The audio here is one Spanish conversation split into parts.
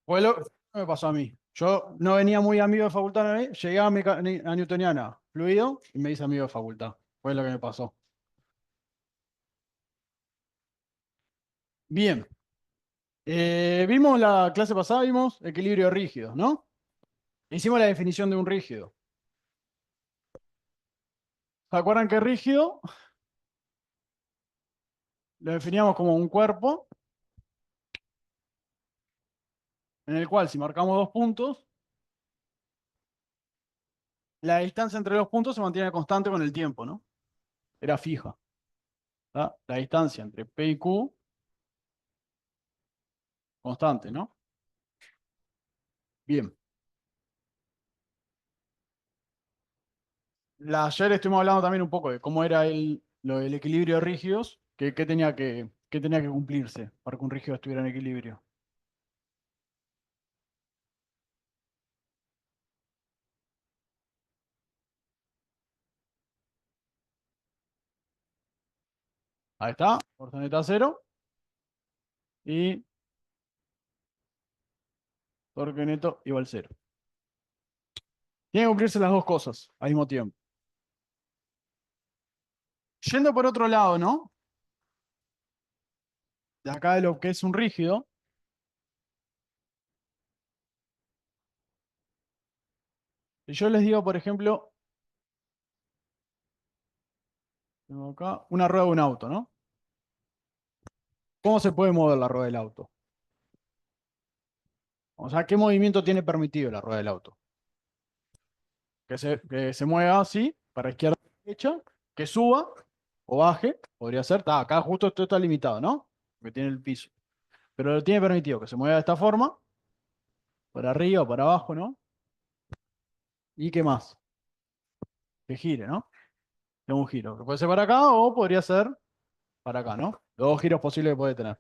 Fue lo que me pasó a mí. Yo no venía muy amigo de facultad, llegué a, a Newtoniana fluido y me hice amigo de facultad. Fue lo que me pasó. Bien. Vimos la clase pasada, vimos equilibrio rígido, ¿no? Hicimos la definición de un rígido. ¿Se acuerdan que rígido lo definíamos como un cuerpo en el cual si marcamos dos puntos, la distancia entre los puntos se mantiene constante con el tiempo, ¿no? Era fija. ¿Tá? La distancia entre P y Q, constante, ¿no? Bien. Ayer estuvimos hablando también un poco de cómo era lo del equilibrio de rígidos, qué tenía que cumplirse para que un rígido estuviera en equilibrio. Ahí está, ortoneta cero y torque neto igual cero. Tienen que cumplirse las dos cosas al mismo tiempo. Yendo por otro lado, ¿no? De acá de lo que es un rígido, si yo les digo, por ejemplo, tengo acá una rueda de un auto, ¿no? ¿Cómo se puede mover la rueda del auto? O sea, ¿qué movimiento tiene permitido la rueda del auto? Que se mueva así, para izquierda o derecha, que suba o baje, podría ser. Acá justo esto está limitado, ¿no? Porque tiene el piso. Pero lo tiene permitido que se mueva de esta forma, para arriba o para abajo, ¿no? ¿Y qué más? Que gire, ¿no? De un giro. Que puede ser para acá o podría ser para acá, ¿no? Los dos giros posibles que puede tener.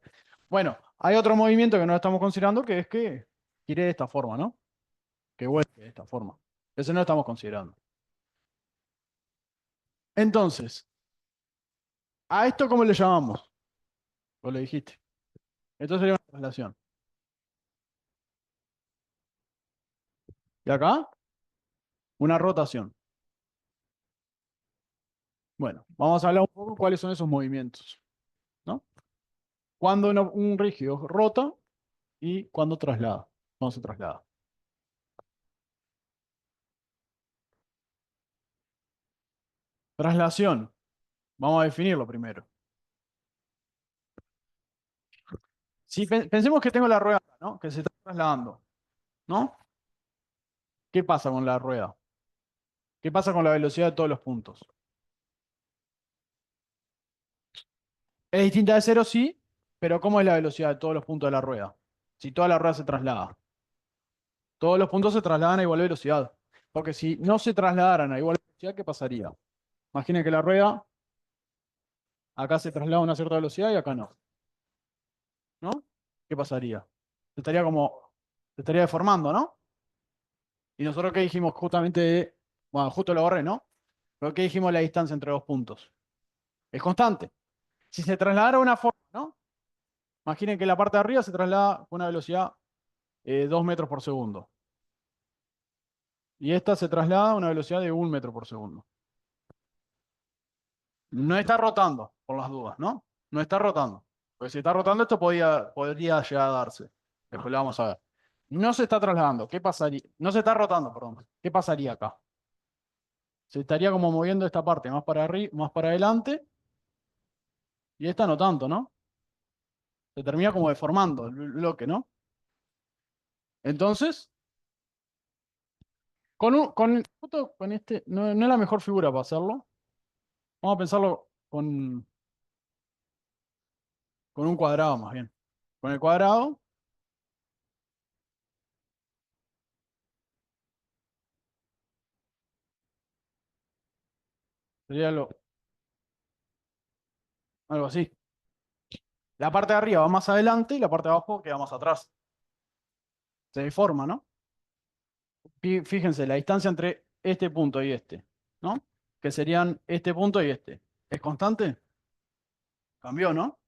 Bueno, hay otro movimiento que no estamos considerando, que es que gire de esta forma, ¿no? Que vuelve de esta forma. Ese no lo estamos considerando. Entonces, ¿a esto cómo le llamamos? Vos lo dijiste. Esto sería una traslación. ¿Y acá? Una rotación. Bueno, vamos a hablar un poco cuáles son esos movimientos, ¿no? Cuando un rígido rota y cuando traslada. Cuando se traslada. Traslación. Vamos a definirlo primero. Si pensemos que tengo la rueda, ¿no? Que se está trasladando, ¿no? ¿Qué pasa con la rueda? ¿Qué pasa con la velocidad de todos los puntos? Es distinta de cero, sí, pero ¿cómo es la velocidad de todos los puntos de la rueda? Si toda la rueda se traslada. Todos los puntos se trasladan a igual velocidad. Porque si no se trasladaran a igual velocidad, ¿qué pasaría? Imaginen que la rueda acá se traslada a una cierta velocidad y acá no. ¿No? ¿Qué pasaría? Se estaría deformando, ¿no? Y nosotros qué dijimos justamente bueno, justo lo borré, ¿no? Pero ¿qué dijimos la distancia entre dos puntos? Es constante. Si se trasladara a una forma, ¿no? Imaginen que la parte de arriba se traslada con una velocidad 2 metros por segundo. Y esta se traslada a una velocidad de 1 metro por segundo. No está rotando, por las dudas, ¿no? No está rotando. Porque si está rotando, esto podría llegar a darse. Después lo vamos a ver. No se está trasladando. ¿Qué pasaría? No se está rotando, perdón. ¿Qué pasaría acá? Se estaría como moviendo esta parte más para arriba, más para adelante. Y esta no tanto, ¿no? Se termina como deformando el bloque, ¿no? Entonces, justo con este, no es la mejor figura para hacerlo. Vamos a pensarlo con un cuadrado más bien. Con el cuadrado sería algo así. La parte de arriba va más adelante y la parte de abajo queda más atrás. Se deforma, ¿no? Fíjense, la distancia entre este punto y este, ¿no? Que serían este punto y este. ¿Es constante? Cambió, ¿no?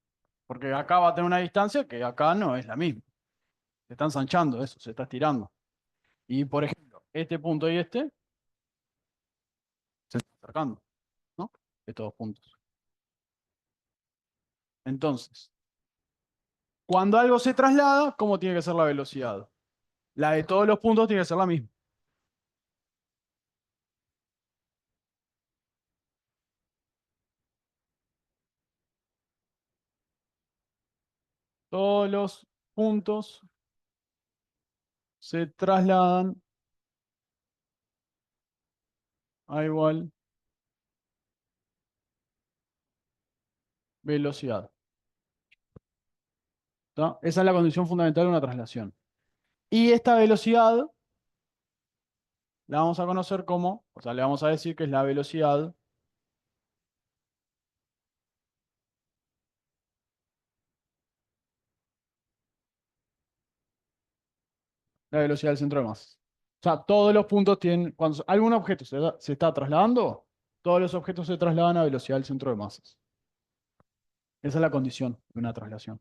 Porque acá va a tener una distancia que acá no es la misma. Se está ensanchando eso, se está estirando. Y por ejemplo, este punto y este se están acercando, ¿no? Estos dos puntos. Entonces, cuando algo se traslada, ¿cómo tiene que ser la velocidad? La de todos los puntos tiene que ser la misma. Todos los puntos se trasladan a igual velocidad. ¿Tá? Esa es la condición fundamental de una traslación. Y esta velocidad la vamos a conocer como, o sea, le vamos a decir que es la velocidad del centro de masa. O sea, todos los puntos tienen, cuando algún objeto se está trasladando, todos los objetos se trasladan a velocidad del centro de masas. Esa es la condición de una traslación.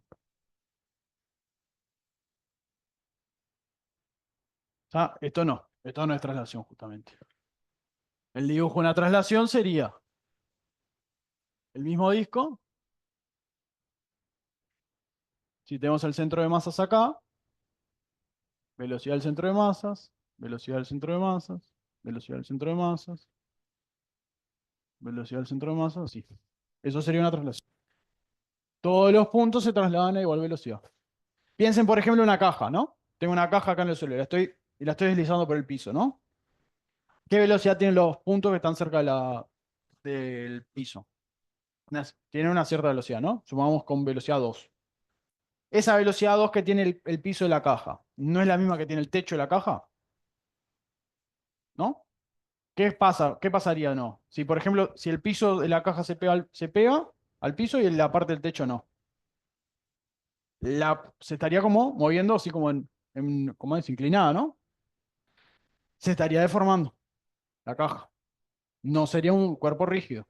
O sea, esto no es traslación justamente. El dibujo de una traslación sería el mismo disco. Si tenemos el centro de masas acá, velocidad del centro de masas, velocidad del centro de masas, velocidad del centro de masas, velocidad del centro de masas, así. Eso sería una traslación. Todos los puntos se trasladan a igual velocidad. Piensen, por ejemplo, en una caja, ¿no? Tengo una caja acá en el suelo y la estoy deslizando por el piso, ¿no? ¿Qué velocidad tienen los puntos que están cerca del piso? Tienen una cierta velocidad, ¿no? Sumamos con velocidad 2. Esa velocidad 2 que tiene el piso de la caja, ¿no es la misma que tiene el techo de la caja? ¿No? ¿Qué pasa? ¿Qué pasaría no? Si, por ejemplo, si el piso de la caja se pega al piso y la parte del techo no. Se estaría como moviendo así como como es inclinada, ¿no? Se estaría deformando la caja. No sería un cuerpo rígido.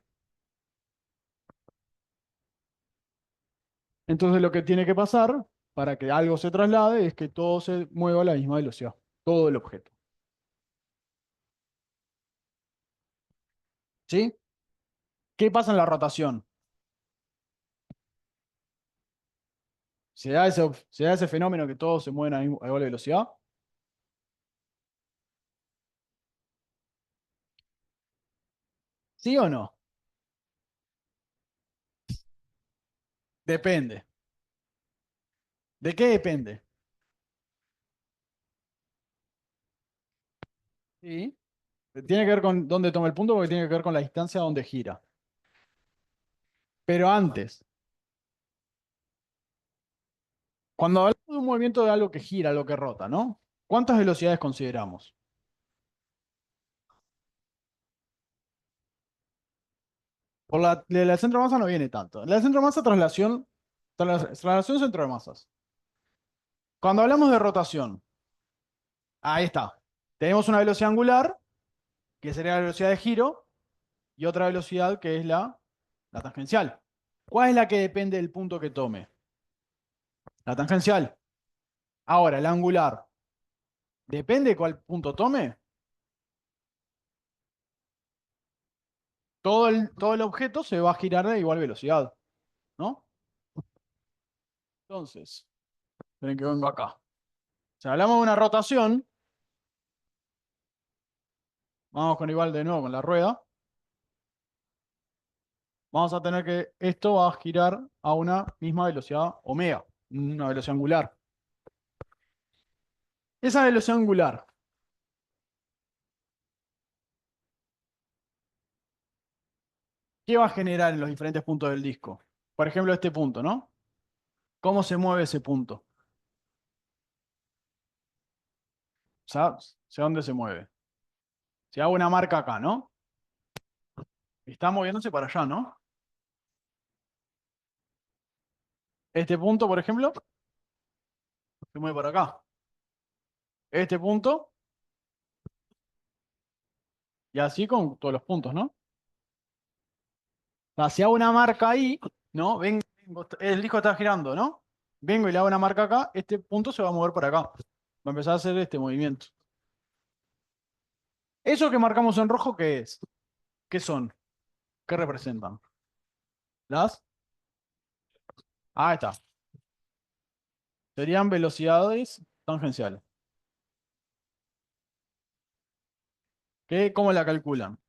Entonces lo que tiene que pasar para que algo se traslade es que todo se mueva a la misma velocidad. Todo el objeto. ¿Sí? ¿Qué pasa en la rotación? Se da ese fenómeno que todos se mueven a igual velocidad? ¿Sí o no? Depende. ¿De qué depende? Sí. Tiene que ver con dónde toma el punto porque tiene que ver con la distancia a donde gira. Pero antes, cuando hablamos de un movimiento de algo que gira, algo que rota, ¿no? ¿Cuántas velocidades consideramos? Por de la centro de masa no viene tanto. La centro de masa, traslación centro de masas. Cuando hablamos de rotación, ahí está. Tenemos una velocidad angular, que sería la velocidad de giro, y otra velocidad que es la tangencial. ¿Cuál es la que depende del punto que tome? La tangencial. Ahora, la angular. Depende de cuál punto tome. Todo el objeto se va a girar a igual velocidad, ¿no? Entonces, esperen que vengo acá. Si hablamos de una rotación, vamos con igual de nuevo con la rueda. Vamos a tener que esto va a girar a una misma velocidad omega, una velocidad angular. Esa velocidad angular, ¿qué va a generar en los diferentes puntos del disco? Por ejemplo, este punto, ¿no? ¿Cómo se mueve ese punto? ¿Sabes? ¿Hacia dónde se mueve? Si hago una marca acá, ¿no? Está moviéndose para allá, ¿no? Este punto, por ejemplo, se mueve para acá. Este punto, y así con todos los puntos, ¿no? O sea, si hago una marca ahí, ¿no? El disco está girando, ¿no? vengo y le hago una marca acá, este punto se va a mover para acá. Va a empezar a hacer este movimiento. Eso que marcamos en rojo, ¿qué es? ¿Qué son? ¿Qué representan? ¿Las? Ah, ahí está. Serían velocidades tangenciales. ¿Cómo la calculan?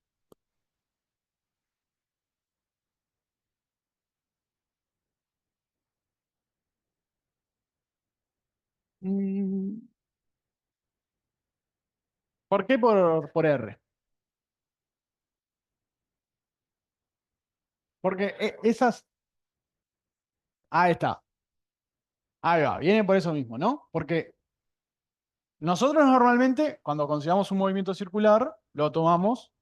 Mm, ¿Por qué por R? Porque esas... Ahí está. Ahí va. Viene por eso mismo, ¿no? Porque nosotros normalmente, cuando consideramos un movimiento circular, lo tomamos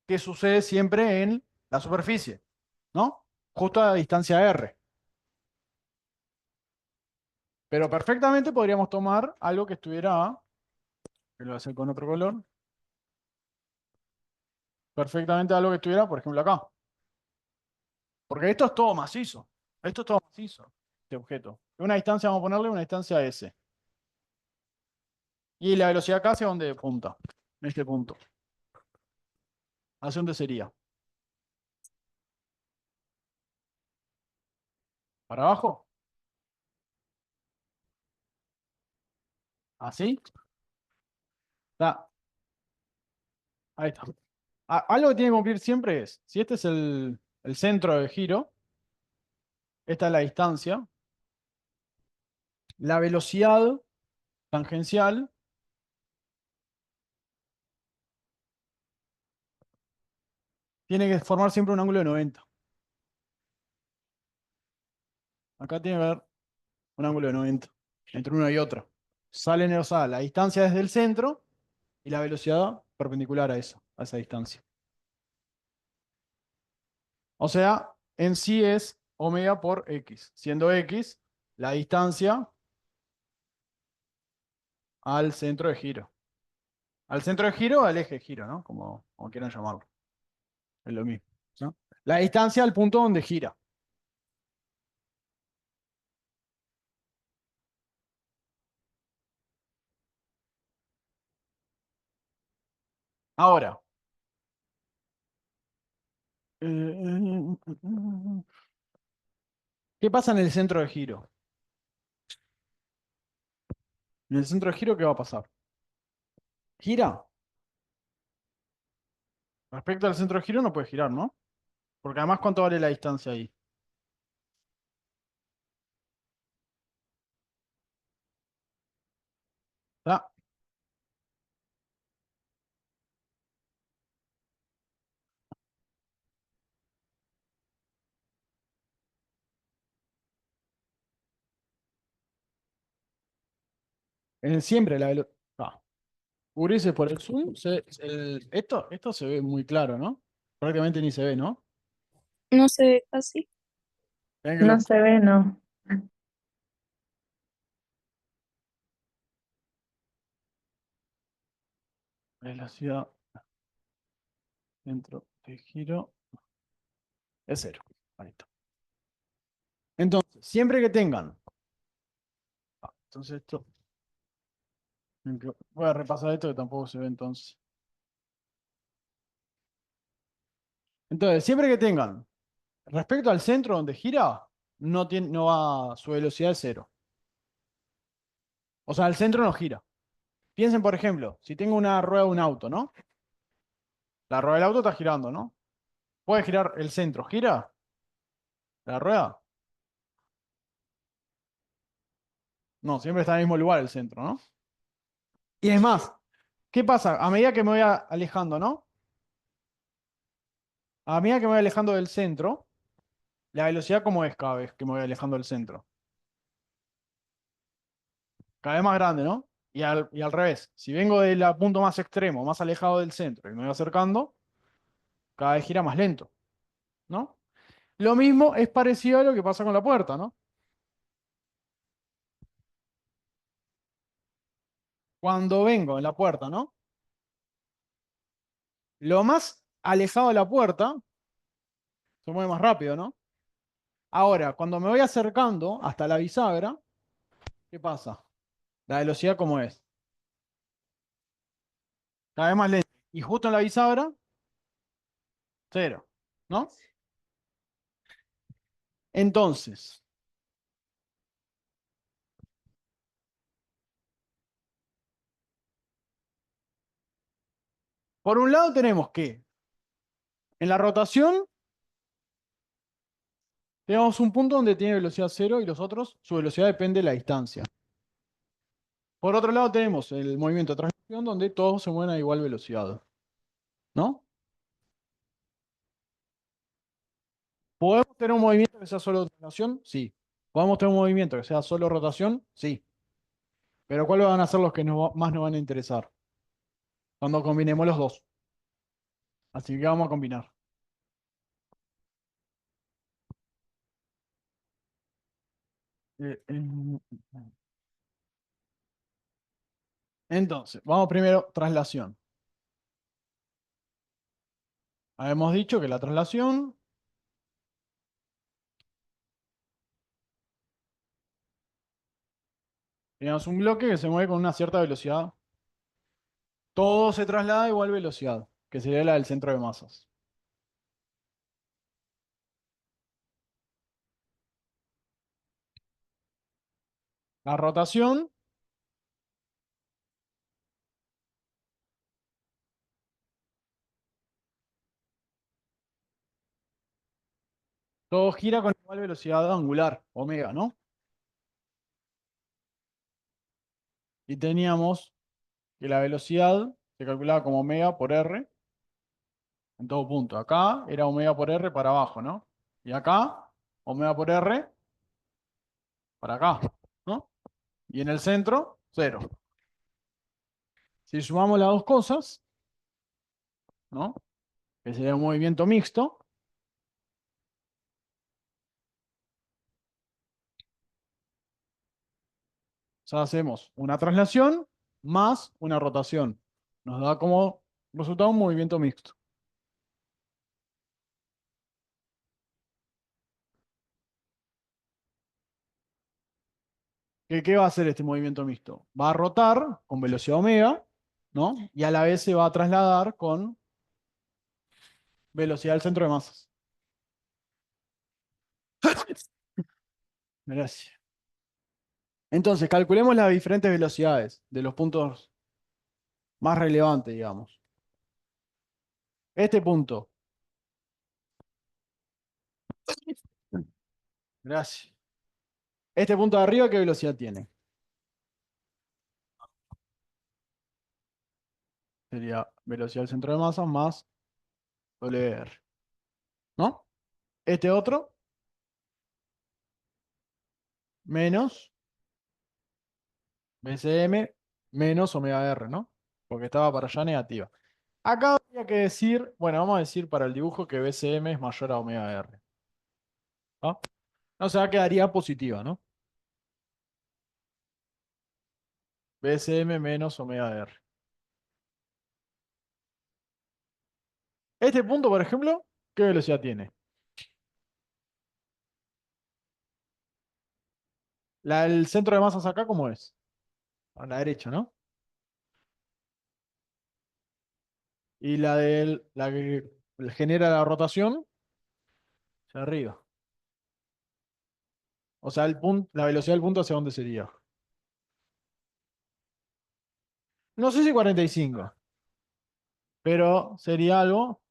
que sucede siempre en la superficie, ¿no? Justo a la distancia R. Pero perfectamente podríamos tomar algo que estuviera, que lo voy a hacer con otro color, perfectamente algo que estuviera, por ejemplo, acá. Porque esto es todo macizo. Esto es todo macizo, este objeto. Una distancia, vamos a ponerle una distancia S. Y la velocidad acá hacia dónde punta, en este punto. ¿Hacia dónde sería? ¿Para abajo? ¿Así? Está. Ahí está. Algo que tiene que cumplir siempre es, si este es el centro de giro, esta es la distancia, la velocidad tangencial tiene que formar siempre un ángulo de 90. Acá tiene que haber un ángulo de 90 entre uno y otro. O sea, la distancia desde el centro y la velocidad perpendicular a eso, a esa distancia. O sea, en sí es omega por x, siendo x la distancia al centro de giro. Al centro de giro o al eje de giro, ¿no? Como quieran llamarlo. Es lo mismo, ¿no? La distancia al punto donde gira. Ahora, ¿qué pasa en el centro de giro? En el centro de giro, ¿qué va a pasar? ¿Gira? Respecto al centro de giro no puede girar, ¿no? Porque además, ¿cuánto vale la distancia ahí? ¿Está? Siempre la velocidad. Cubrirse por el zoom, esto se ve muy claro, ¿no? Prácticamente ni se ve, ¿no? No se ve casi. Ven que No se ve, no. velocidad dentro de giro es cero. Ahí está. Entonces, siempre que tengan. Entonces esto. Voy a repasar esto que tampoco se ve entonces. Entonces, siempre que tengan respecto al centro donde gira, no va, su velocidad es cero. O sea, el centro no gira. Piensen, por ejemplo, si tengo una rueda de un auto, ¿no? La rueda del auto está girando, ¿no? ¿Puede girar el centro? ¿Gira la rueda? No, siempre está en el mismo lugar el centro, ¿no? Y es más, ¿qué pasa? A medida que me voy alejando, ¿no? A medida que me voy alejando del centro, la velocidad cómo es cada vez que me voy alejando del centro. Cada vez más grande, ¿no? Y al revés, si vengo del punto más extremo, más alejado del centro y me voy acercando, cada vez gira más lento, ¿no? Lo mismo es parecido a lo que pasa con la puerta, ¿no? Cuando vengo en la puerta, ¿no? Lo más alejado de la puerta se mueve más rápido, ¿no? Ahora, cuando me voy acercando hasta la bisagra, ¿qué pasa? La velocidad, ¿cómo es? Cada vez más lenta. Y justo en la bisagra, cero. ¿No? Entonces, por un lado tenemos que en la rotación tenemos un punto donde tiene velocidad cero y los otros, su velocidad depende de la distancia. Por otro lado tenemos el movimiento de translación donde todos se mueven a igual velocidad. ¿No? ¿Podemos tener un movimiento que sea solo translación? Sí. ¿Podemos tener un movimiento que sea solo rotación? Sí. Pero ¿cuáles van a ser los que más nos van a interesar? Cuando combinemos los dos. Así que vamos a combinar. Eh, eh, Entonces, vamos primero, traslación. Habíamos dicho que la traslación tenemos un bloque que se mueve con una cierta velocidad. Todo se traslada a igual velocidad, que sería la del centro de masas. La rotación, todo gira con igual velocidad angular, omega, ¿no? Y teníamos que la velocidad se calculaba como omega por r en todo punto. Acá era omega por r para abajo, ¿no? Y acá, omega por r para acá, ¿no? Y en el centro, cero. Si sumamos las dos cosas, ¿no? Que sería un movimiento mixto, o sea, hacemos una traslación más una rotación. Nos da como resultado un movimiento mixto. ¿Qué va a hacer este movimiento mixto? Va a rotar con velocidad omega, ¿no? Y a la vez se va a trasladar con velocidad del centro de masas. Gracias. Entonces, calculemos las diferentes velocidades de los puntos más relevantes, digamos. Este punto. Gracias. Este punto de arriba, ¿qué velocidad tiene? Sería velocidad del centro de masas más WR. ¿No? Este otro, menos BCM menos omega R, ¿no? Porque estaba para allá negativa. Acá habría que decir, bueno, vamos a decir para el dibujo que BCM es mayor a omega R. ¿No? O sea, quedaría positiva, ¿no? BCM menos omega R. Este punto, por ejemplo, ¿qué velocidad tiene? La del centro de masas acá, ¿cómo es? A la derecha, ¿no? Y la que genera la rotación, hacia arriba. O sea, la velocidad del punto hacia dónde sería. No sé si 45, pero sería algo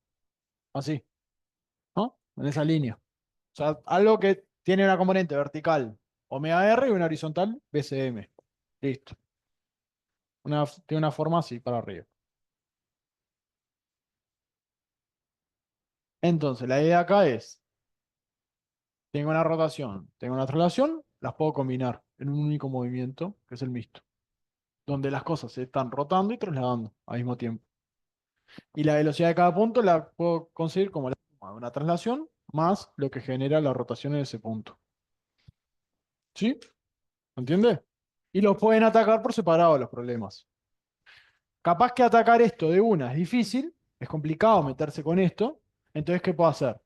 así, ¿no? En esa línea. O sea, algo que tiene una componente vertical omega R y una horizontal BCM. Listo. Tiene una forma así para arriba. Entonces, la idea acá es, tengo una rotación, tengo una traslación, las puedo combinar en un único movimiento, que es el mixto, donde las cosas se están rotando y trasladando al mismo tiempo. Y la velocidad de cada punto la puedo conseguir como la suma de una traslación más lo que genera la rotación en ese punto. ¿Sí? ¿Entiendes? Y los pueden atacar por separado los problemas. Capaz que atacar esto de una es difícil, es complicado meterse con esto. Entonces, ¿qué puedo hacer?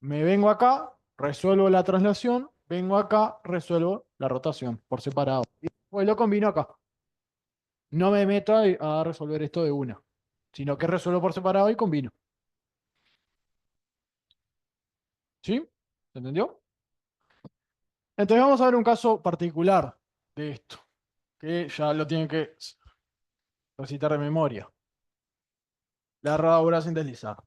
Me vengo acá, resuelvo la traslación, vengo acá, resuelvo la rotación por separado. Y después lo combino acá. No me meto a resolver esto de una, sino que resuelvo por separado y combino. ¿Sí? ¿Se entendió? Entonces vamos a ver un caso particular de esto, que ya lo tienen que recitar de memoria. La herradura sin deslizar.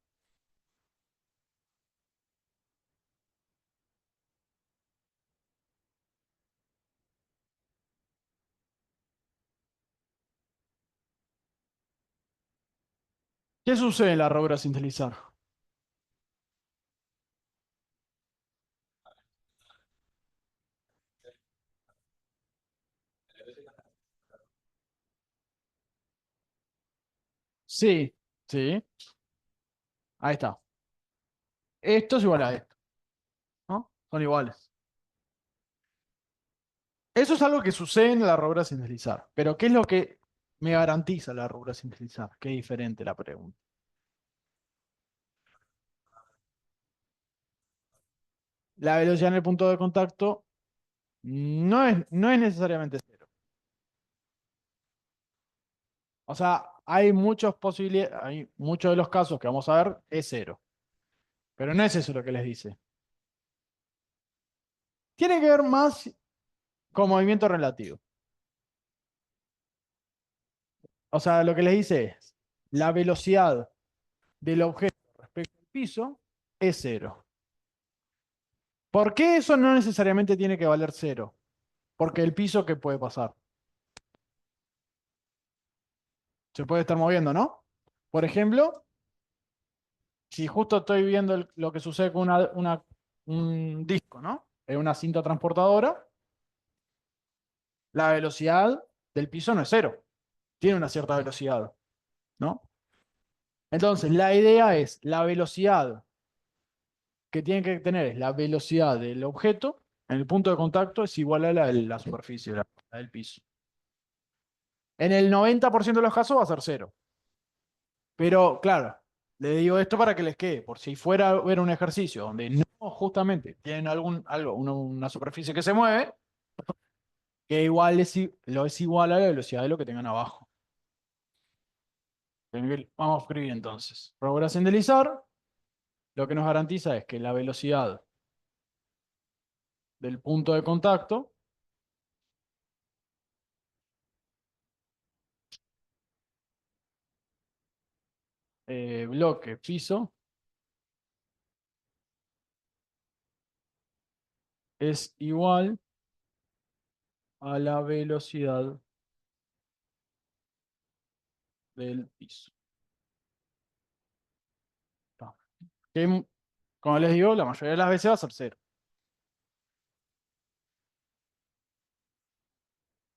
¿Qué sucede en la herradura sin deslizar? Sí, sí, ahí está. Esto es igual a esto, ¿no? Son iguales. Eso es algo que sucede en la herradura sin deslizar. Pero ¿qué es lo que me garantiza la herradura sin deslizar? Qué diferente la pregunta. La velocidad en el punto de contacto no es necesariamente cero. O sea, hay muchas posibilidades, hay muchos de los casos que vamos a ver es cero. Pero no es eso lo que les dice. Tiene que ver más con movimiento relativo. O sea, lo que les dice es la velocidad del objeto respecto al piso es cero. ¿Por qué eso no necesariamente tiene que valer cero? Porque el piso, ¿qué puede pasar? Se puede estar moviendo, ¿no? Por ejemplo, si justo estoy viendo lo que sucede con un disco, ¿no? En una cinta transportadora, la velocidad del piso no es cero. Tiene una cierta velocidad, ¿no? Entonces, la idea es la velocidad que tiene que tener es la velocidad del objeto en el punto de contacto es igual a la de la superficie, la del piso. En el 90% de los casos va a ser cero. Pero claro, le digo esto para que les quede, por si fuera a ver un ejercicio donde no justamente tienen una superficie que se mueve, que igual lo es igual a la velocidad de lo que tengan abajo. Vamos a escribir entonces. Regula sin deslizar, lo que nos garantiza es que la velocidad del punto de contacto, bloque, piso, es igual a la velocidad del piso. Ta. Que, como les digo, la mayoría de las veces va a ser cero.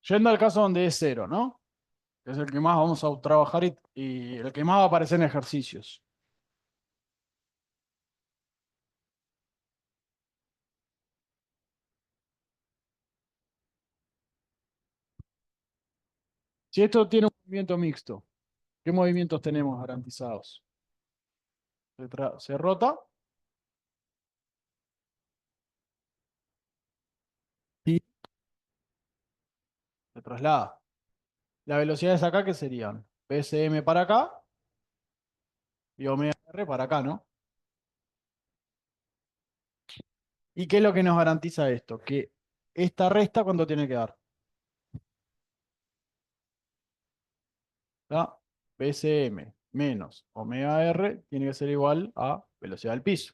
Yendo al caso donde es cero, ¿no? Que es el que más vamos a trabajar y el que más va a aparecer en ejercicios. Si esto tiene un movimiento mixto, ¿qué movimientos tenemos garantizados? Se rota y se traslada. Las velocidades acá, ¿qué serían? PSM para acá y omega R para acá, ¿no? ¿Y qué es lo que nos garantiza esto? Que esta resta, ¿cuánto tiene que dar? ¿Tá? PSM menos omega R tiene que ser igual a velocidad del piso.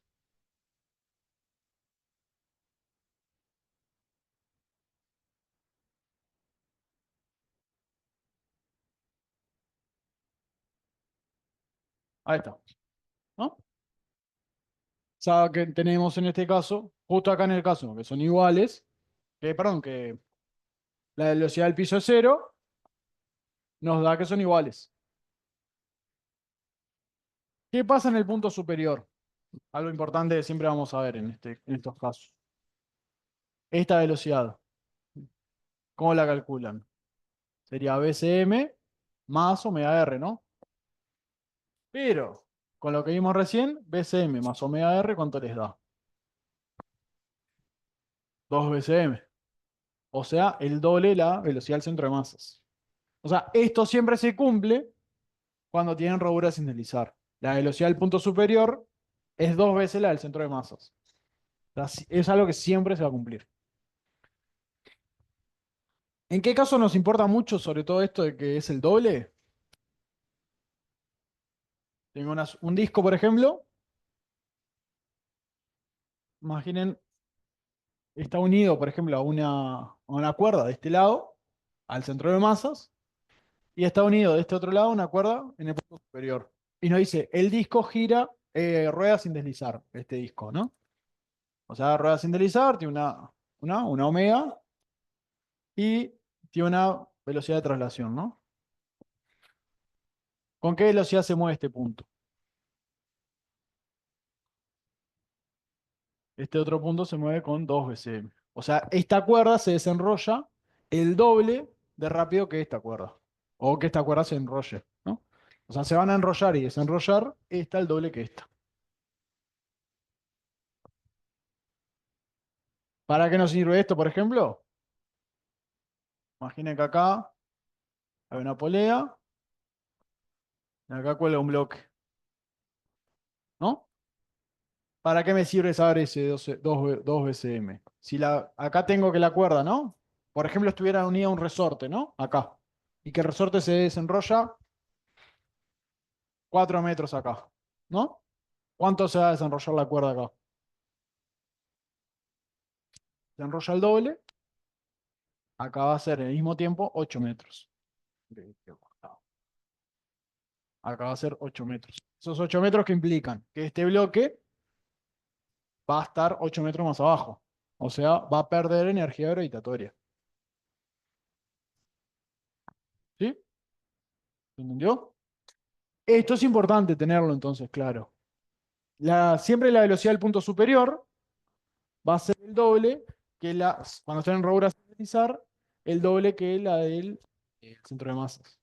Ahí está, ¿no? O sea, que tenemos en este caso, justo acá en el caso, que son iguales, perdón, que la velocidad del piso es cero, nos da que son iguales. ¿Qué pasa en el punto superior? Algo importante que siempre vamos a ver en estos casos. Esta velocidad, ¿cómo la calculan? Sería BCM más omega R, ¿no? Pero, con lo que vimos recién, BCM más omega R, ¿cuánto les da? 2 bcm. O sea, el doble de la velocidad del centro de masas. O sea, esto siempre se cumple cuando tienen rodura sin deslizar. La velocidad del punto superior es 2 veces la del centro de masas. O sea, es algo que siempre se va a cumplir. ¿En qué caso nos importa mucho sobre todo esto de que es el doble? Tengo un disco, por ejemplo. Imaginen, está unido, por ejemplo, a una cuerda de este lado, al centro de masas, y está unido de este otro lado a una cuerda en el punto superior. Y nos dice, el disco gira, rueda sin deslizar, este disco, ¿no? O sea, rueda sin deslizar, tiene una omega y tiene una velocidad de traslación, ¿no? ¿Con qué velocidad se mueve este punto? Este otro punto se mueve con 2 bcm. O sea, esta cuerda se desenrolla el doble de rápido que esta cuerda. O que esta cuerda se enrolle, ¿no? O sea, se van a enrollar y desenrollar esta el doble que esta. ¿Para qué nos sirve esto, por ejemplo? Imaginen que acá hay una polea y acá cuelga un bloque, ¿no? ¿Para qué me sirve saber ese 2 bcm? Si acá tengo que la cuerda, ¿no? Por ejemplo, estuviera unida a un resorte, ¿no? Acá. Y que el resorte se desenrolla 4 metros acá, ¿no? ¿Cuánto se va a desenrollar la cuerda acá? Se enrolla el doble, acá va a ser en el mismo tiempo 8 metros. Acá va a ser 8 metros. Esos 8 metros que implican que este bloque va a estar 8 metros más abajo. O sea, va a perder energía gravitatoria. ¿Sí? ¿Se entendió? Esto es importante tenerlo entonces, claro. Siempre la velocidad del punto superior va a ser el doble cuando estén en rodura sin deslizar, el doble que la del centro de masas.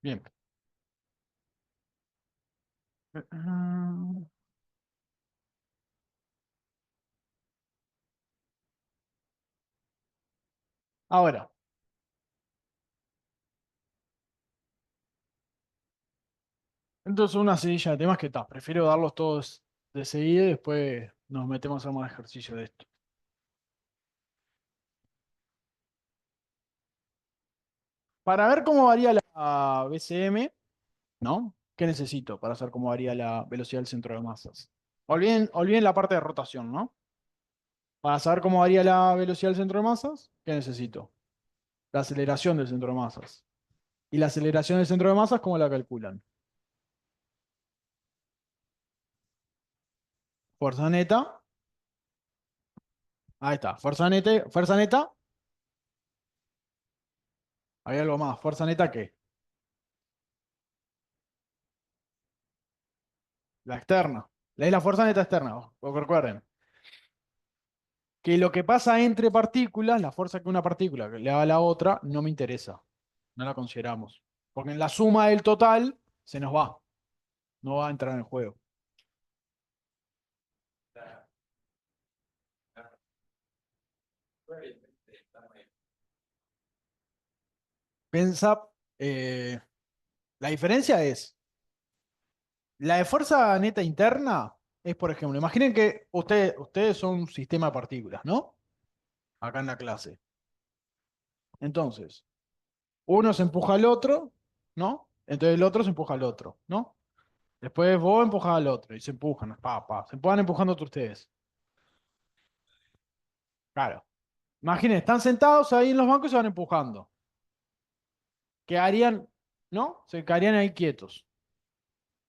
Bien. Ahora, entonces una seguilla de temas que está. Prefiero darlos todos de seguida y después nos metemos a más ejercicio de esto. Para ver cómo varía la BCM, ¿no? ¿Qué necesito para saber cómo varía la velocidad del centro de masas? Olviden la parte de rotación, ¿no? Para saber cómo varía la velocidad del centro de masas, ¿qué necesito? La aceleración del centro de masas. ¿Y la aceleración del centro de masas, cómo la calculan? Fuerza neta. Ahí está. Fuerza neta. Fuerza neta. Hay algo más. ¿Fuerza neta qué? La externa. Es la fuerza neta externa. Recuerden que lo que pasa entre partículas, la fuerza que una partícula le da a la otra, no me interesa. No la consideramos. Porque en la suma del total se nos va. No va a entrar en el juego. Pensa, eh, la diferencia es, la de fuerza neta interna es, por ejemplo, imaginen que ustedes son un sistema de partículas, ¿no? Acá en la clase. Entonces, uno se empuja al otro, ¿no? Entonces el otro se empuja al otro, ¿no? Después vos empujas al otro y se empujan, se empujan empujando entre ustedes. Claro. Imaginen, están sentados ahí en los bancos y se van empujando. Quedarían, ¿no? Se quedarían ahí quietos.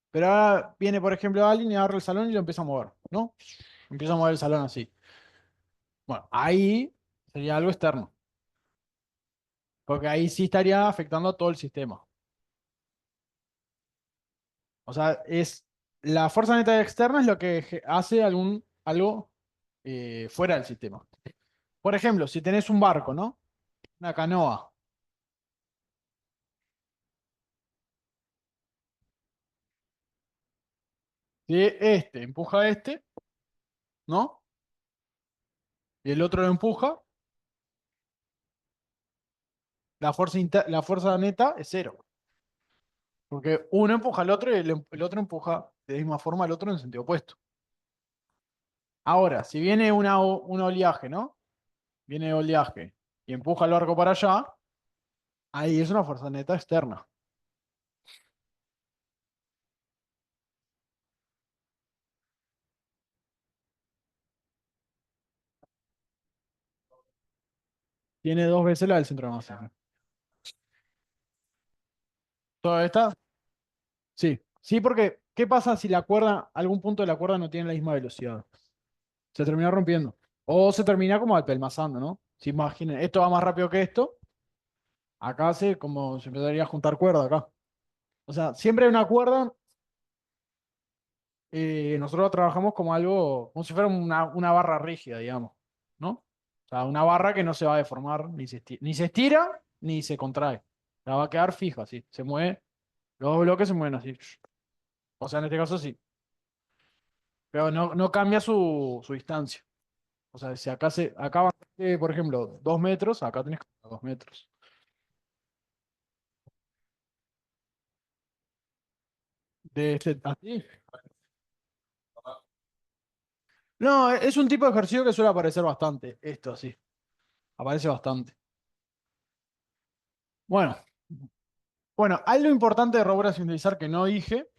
Pero ahora viene, por ejemplo, alguien y agarra el salón y lo empieza a mover, ¿no? Empieza a mover el salón así. Bueno, ahí sería algo externo, porque ahí sí estaría afectando a todo el sistema. O sea, es la fuerza neta externa es lo que hace algo fuera del sistema. Por ejemplo, si tenés un barco, ¿no? Una canoa. Si este empuja a este, ¿no? Y el otro lo empuja, la fuerza neta es cero. Porque uno empuja al otro y el otro empuja de la misma forma al otro en sentido opuesto. Ahora, si viene un oleaje, ¿no? Viene oleaje y empuja el barco para allá, ahí es una fuerza neta externa. Tiene dos veces la del centro de masa. ¿Toda esta? Sí. Sí, porque ¿qué pasa si la cuerda, algún punto de la cuerda no tiene la misma velocidad? Se termina rompiendo. O se termina como apelmazando, ¿no? Si imaginen, esto va más rápido que esto, acá se como se empezaría a juntar cuerda acá. O sea, siempre hay una cuerda, nosotros trabajamos como algo, como si fuera una barra rígida, digamos, ¿no? O sea, una barra que no se va a deformar, ni se estira, ni se contrae. La va a quedar fija, así. Se mueve, los dos bloques se mueven así. O sea, en este caso sí. Pero no cambia su distancia. O sea, si acá va, por ejemplo, 2 metros, acá tenés 2 metros. De este, así. No, es un tipo de ejercicio que suele aparecer bastante. Esto, sí. Aparece bastante. Bueno, bueno, algo importante de roburas sin utilizar que no dije,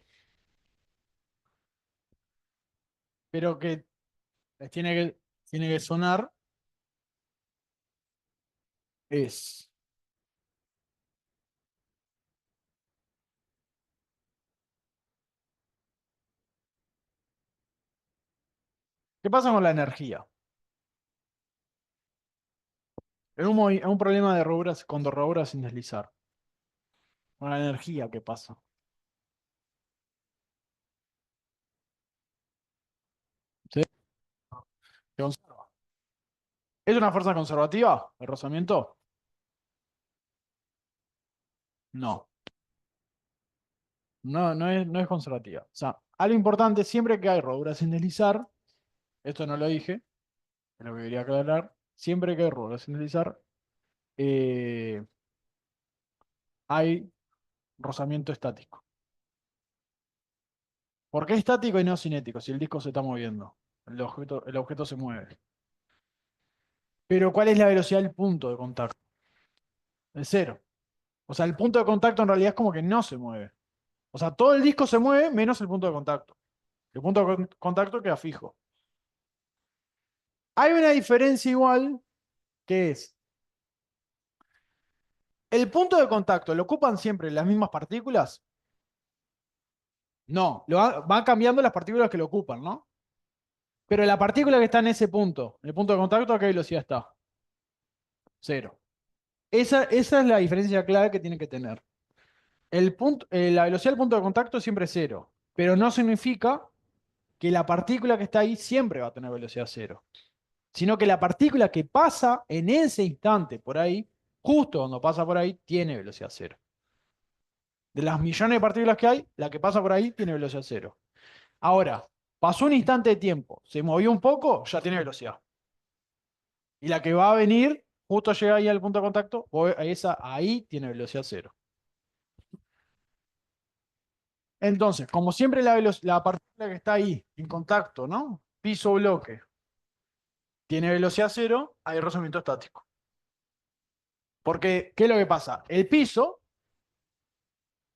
pero que les tiene que sonar, es. ¿Qué pasa con la energía? En un problema de roburas, con roburas sin deslizar. Con la energía, ¿qué pasa? ¿Sí? ¿Se conserva? ¿Es una fuerza conservativa el rozamiento? No. No es conservativa. O sea, algo importante, siempre que hay roduras sin deslizar, esto no lo dije, es lo que quería aclarar, siempre que hay roduras sin deslizar, eh, hay rozamiento estático. ¿Por qué estático y no cinético? Si el disco se está moviendo, el objeto se mueve. Pero ¿cuál es la velocidad del punto de contacto? Es cero. O sea, el punto de contacto en realidad es como que no se mueve. O sea, todo el disco se mueve menos el punto de contacto. El punto de contacto queda fijo. Hay una diferencia igual que es, ¿el punto de contacto lo ocupan siempre las mismas partículas? No, van cambiando las partículas que lo ocupan, ¿no? Pero la partícula que está en ese punto, en el punto de contacto, ¿a qué velocidad está? Cero. Esa es la diferencia clave que tiene que tener. La velocidad del punto de contacto siempre es cero, pero no significa que la partícula que está ahí siempre va a tener velocidad cero, sino que la partícula que pasa en ese instante por ahí, justo cuando pasa por ahí, tiene velocidad cero. De las millones de partículas que hay, la que pasa por ahí tiene velocidad cero. Ahora, pasó un instante de tiempo, se movió un poco, ya tiene velocidad. Y la que va a venir, justo llega ahí al punto de contacto, esa ahí tiene velocidad cero. Entonces, como siempre la partícula que está ahí en contacto, ¿no? Piso bloque, tiene velocidad cero, hay rozamiento estático. Porque, ¿qué es lo que pasa? El piso,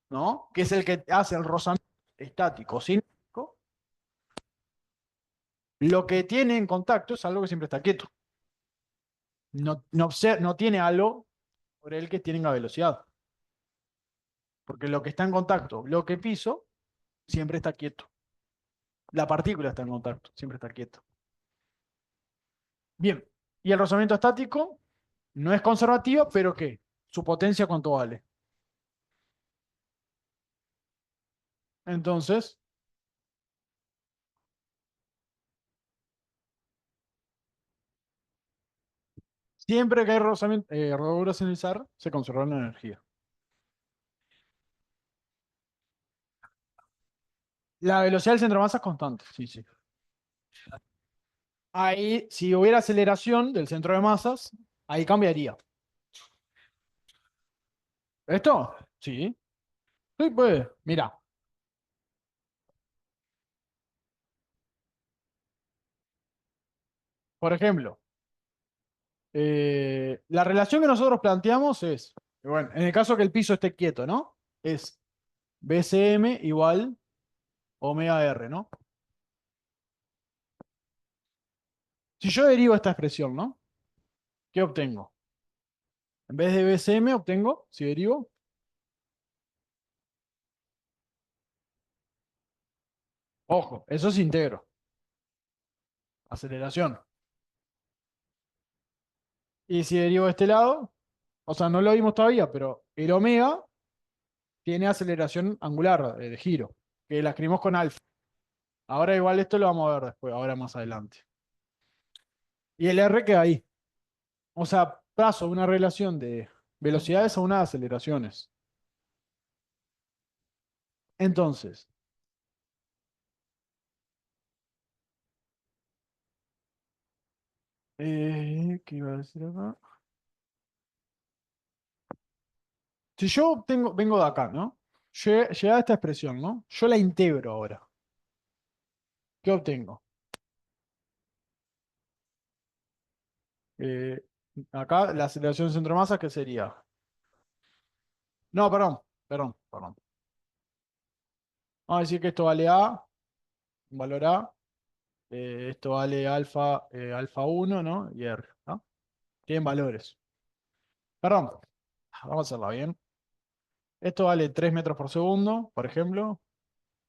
¿no? Que es el que hace el rozamiento estático cinético, lo que tiene en contacto es algo que siempre está quieto. No tiene algo por el que tenga velocidad. Porque lo que está en contacto, bloque piso, siempre está quieto. La partícula está en contacto, siempre está quieto. Bien, y el rozamiento estático no es conservativo, pero ¿qué? ¿Su potencia cuánto vale? Entonces, siempre que hay roturas en el SAR, se conserva la energía. La velocidad del centro de masa es constante, sí, sí. Ahí, si hubiera aceleración del centro de masas, ahí cambiaría. ¿Esto? Sí. Sí, pues. Mira, por ejemplo, la relación que nosotros planteamos es, bueno, en el caso que el piso esté quieto, ¿no? Es BCM igual omega R, ¿no? Si yo derivo esta expresión, ¿no? ¿Qué obtengo? En vez de BCM obtengo, si derivo, ojo, eso es íntegro, aceleración. Y si derivo de este lado, o sea, no lo vimos todavía, pero el omega tiene aceleración angular de giro, que la escribimos con alfa. Ahora igual esto lo vamos a ver después, ahora más adelante. Y el R queda ahí. O sea, paso una relación de velocidades a unas aceleraciones. Entonces, ¿qué iba a decir acá? Si yo vengo de acá, ¿no? Llega a esta expresión, ¿no? Yo la integro ahora. ¿Qué obtengo? Eh, Acá la aceleración de centro de masa, ¿qué sería? No, perdón. Vamos a decir que esto vale A, un valor A. Esto vale alfa 1, ¿no? Y R, ¿no? Tienen valores. Perdón, vamos a hacerla bien. Esto vale 3 metros por segundo, por ejemplo.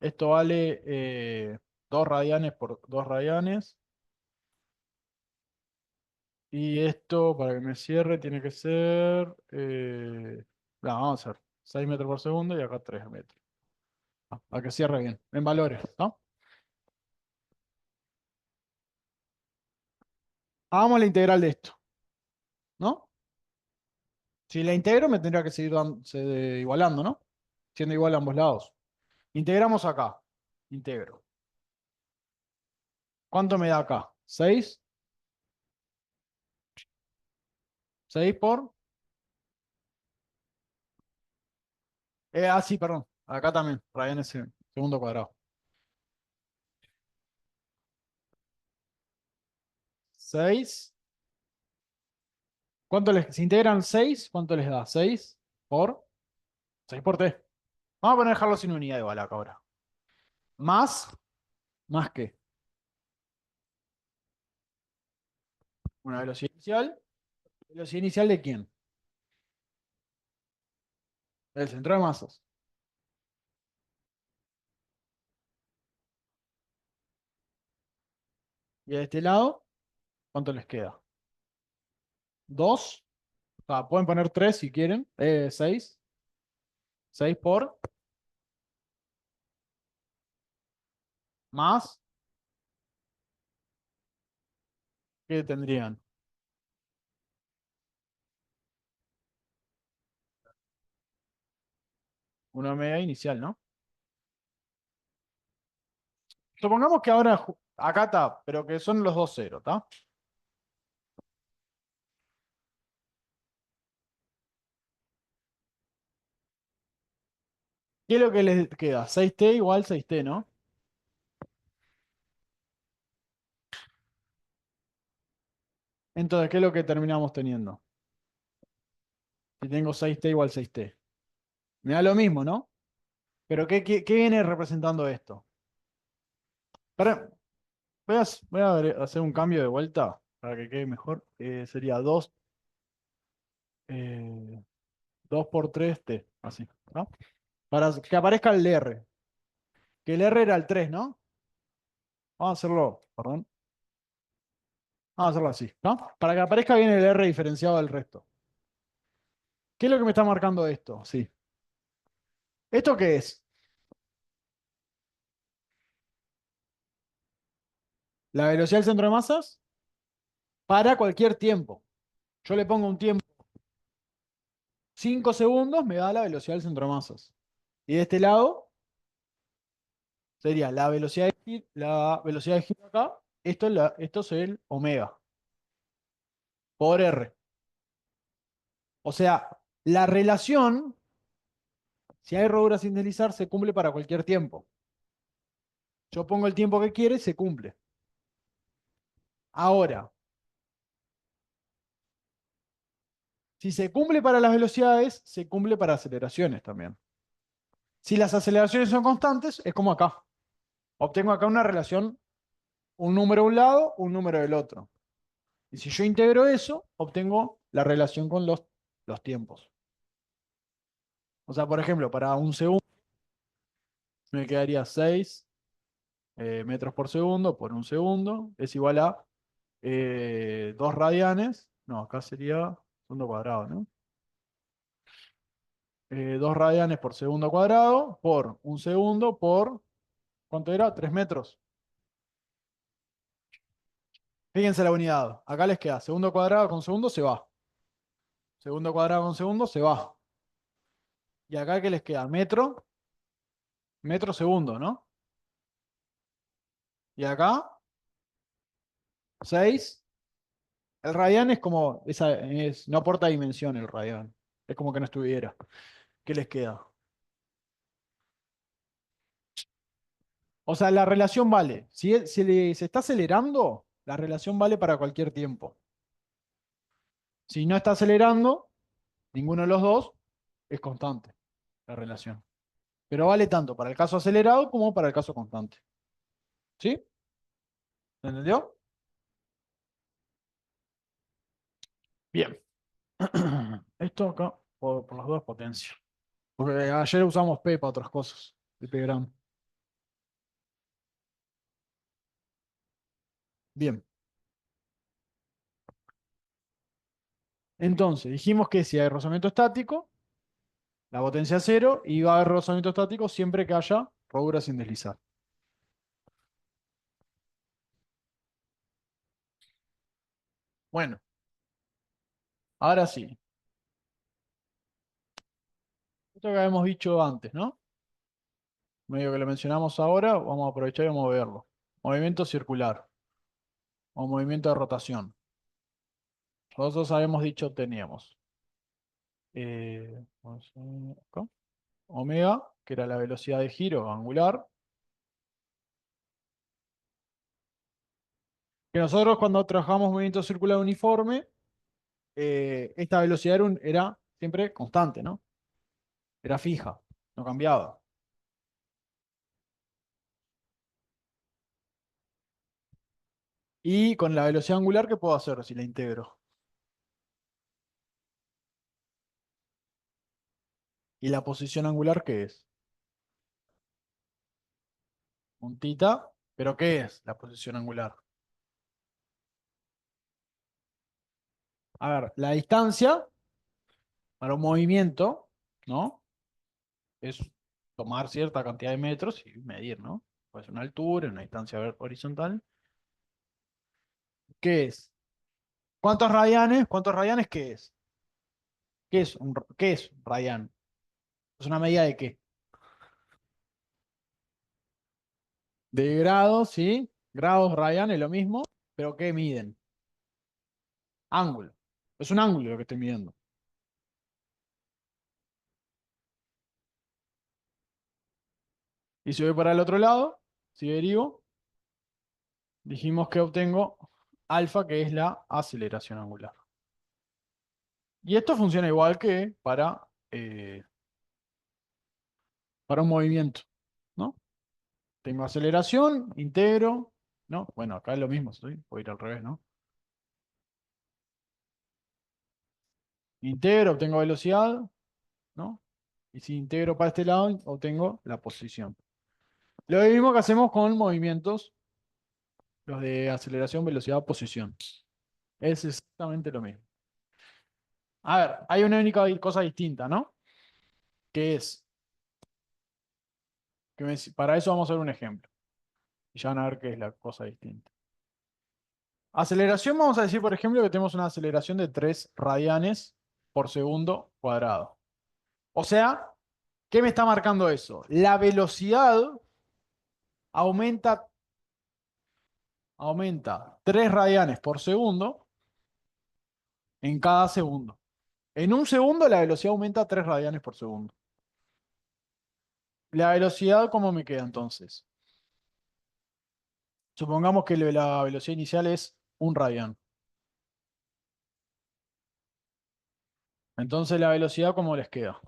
Esto vale 2 radianes por 2 radianes. Y esto, para que me cierre, tiene que ser... no, vamos a hacer 6 metros por segundo y acá 3 metros. Para que cierre bien, en valores, ¿no? Hagamos la integral de esto, ¿no? Si la integro, me tendría que seguir igualando, ¿no? Siendo igual a ambos lados. Integramos acá. Integro. ¿Cuánto me da acá? 6. 6 por... sí, perdón. Acá también. Radianes segundo cuadrado. 6. Si integran 6, ¿cuánto les da? 6 por... 6 por T. Vamos a poner dejarlo sin unidad igual acá ahora. Más, más que una velocidad inicial. ¿Velocidad inicial de quién? Del centro de masas. Y de este lado, ¿cuánto les queda? 2. O sea, pueden poner 3 si quieren. 6. 6 por más. ¿Qué tendrían? Una media inicial, ¿no? Supongamos que ahora acá está, pero que son los dos ceros, ¿está? ¿Qué es lo que les queda? 6T igual 6T, ¿no? Entonces, ¿qué es lo que terminamos teniendo? Si tengo 6T igual 6T. Me da lo mismo, ¿no? Pero ¿qué viene representando esto? Para, hacer un cambio de vuelta para que quede mejor. Sería 2 por 3T, así, ¿no? Para que aparezca el R. Que el R era el 3, ¿no? Vamos a hacerlo, perdón. Vamos a hacerlo así, ¿no? Para que aparezca bien el R diferenciado del resto. ¿Qué es lo que me está marcando esto? Sí. ¿Esto qué es? La velocidad del centro de masas para cualquier tiempo. Yo le pongo un tiempo 5 segundos, me da la velocidad del centro de masas. Y de este lado sería la velocidad de giro acá. Esto es el omega por R. O sea, la relación, si hay rodura sin deslizar, se cumple para cualquier tiempo. Yo pongo el tiempo que quiere y se cumple. Ahora, si se cumple para las velocidades, se cumple para aceleraciones también. Si las aceleraciones son constantes, es como acá. Obtengo acá una relación, un número de un lado, un número del otro. Y si yo integro eso, obtengo la relación con los tiempos. O sea, por ejemplo, para un segundo me quedaría 6 metros por segundo por un segundo. Es igual a 2 radianes. No, acá sería segundo cuadrado, ¿no? 2 radianes por segundo cuadrado por un segundo por, ¿cuánto era? 3 metros. Fíjense la unidad. Acá les queda segundo cuadrado con segundo se va. Segundo cuadrado con segundo se va. Y acá ¿qué les queda? Metro, metro segundo, ¿no? Y acá 6. El radián es como, no aporta dimensión el radián. Es como que no estuviera. ¿Qué les queda? O sea, la relación vale. Si se está acelerando, la relación vale para cualquier tiempo. Si no está acelerando, ninguno de los dos es constante la relación. Pero vale tanto para el caso acelerado como para el caso constante. ¿Sí? ¿Se entendió? Bien. Esto acá, por las dos potencias. Porque ayer usamos P para otras cosas. De P gram. Bien. Entonces, dijimos que si hay rozamiento estático, la potencia es cero y va a haber rozamiento estático siempre que haya rodura sin deslizar. Bueno, ahora sí. Esto que habíamos dicho antes, ¿no? Medio que lo mencionamos ahora, vamos a aprovechar y vamos a verlo. Movimiento circular o movimiento de rotación. Nosotros habíamos dicho teníamos vamos a ver acá, omega, que era la velocidad de giro angular, que nosotros cuando trabajamos movimiento circular uniforme, esta velocidad era siempre constante, ¿no? Era fija, no cambiaba. Y con la velocidad angular, ¿qué puedo hacer si la integro? ¿Y la posición angular qué es? Un tita, ¿pero qué es la posición angular? A ver, la distancia para un movimiento, ¿no? Es tomar cierta cantidad de metros y medir, ¿no? Puede ser una altura, una distancia horizontal. ¿Qué es? ¿Cuántos radianes? ¿Cuántos radianes qué es? ¿Qué es un radián? ¿Es una medida de qué? De grados, ¿sí? Grados radian es lo mismo, pero ¿qué miden? Ángulo. Es un ángulo lo que estoy midiendo. Y si voy para el otro lado, si derivo, dijimos que obtengo alfa, que es la aceleración angular. Y esto funciona igual que para un movimiento, ¿no? Tengo aceleración, integro, ¿no? Bueno, acá es lo mismo, ¿sí? Voy a ir al revés, ¿no? Integro, obtengo velocidad, ¿no? Y si integro para este lado, obtengo la posición. Lo mismo que hacemos con movimientos, los de aceleración, velocidad, posición. Es exactamente lo mismo. A ver, hay una única cosa distinta, ¿no? Que es, para eso vamos a ver un ejemplo. Y ya van a ver qué es la cosa distinta. Aceleración, vamos a decir, por ejemplo, que tenemos una aceleración de 3 radianes por segundo cuadrado. O sea, ¿qué me está marcando eso? La velocidad aumenta, aumenta 3 radianes por segundo en cada segundo. En un segundo la velocidad aumenta 3 radianes por segundo. La velocidad, ¿cómo me queda entonces? Supongamos que la velocidad inicial es un radián. Entonces la velocidad, ¿cómo les queda?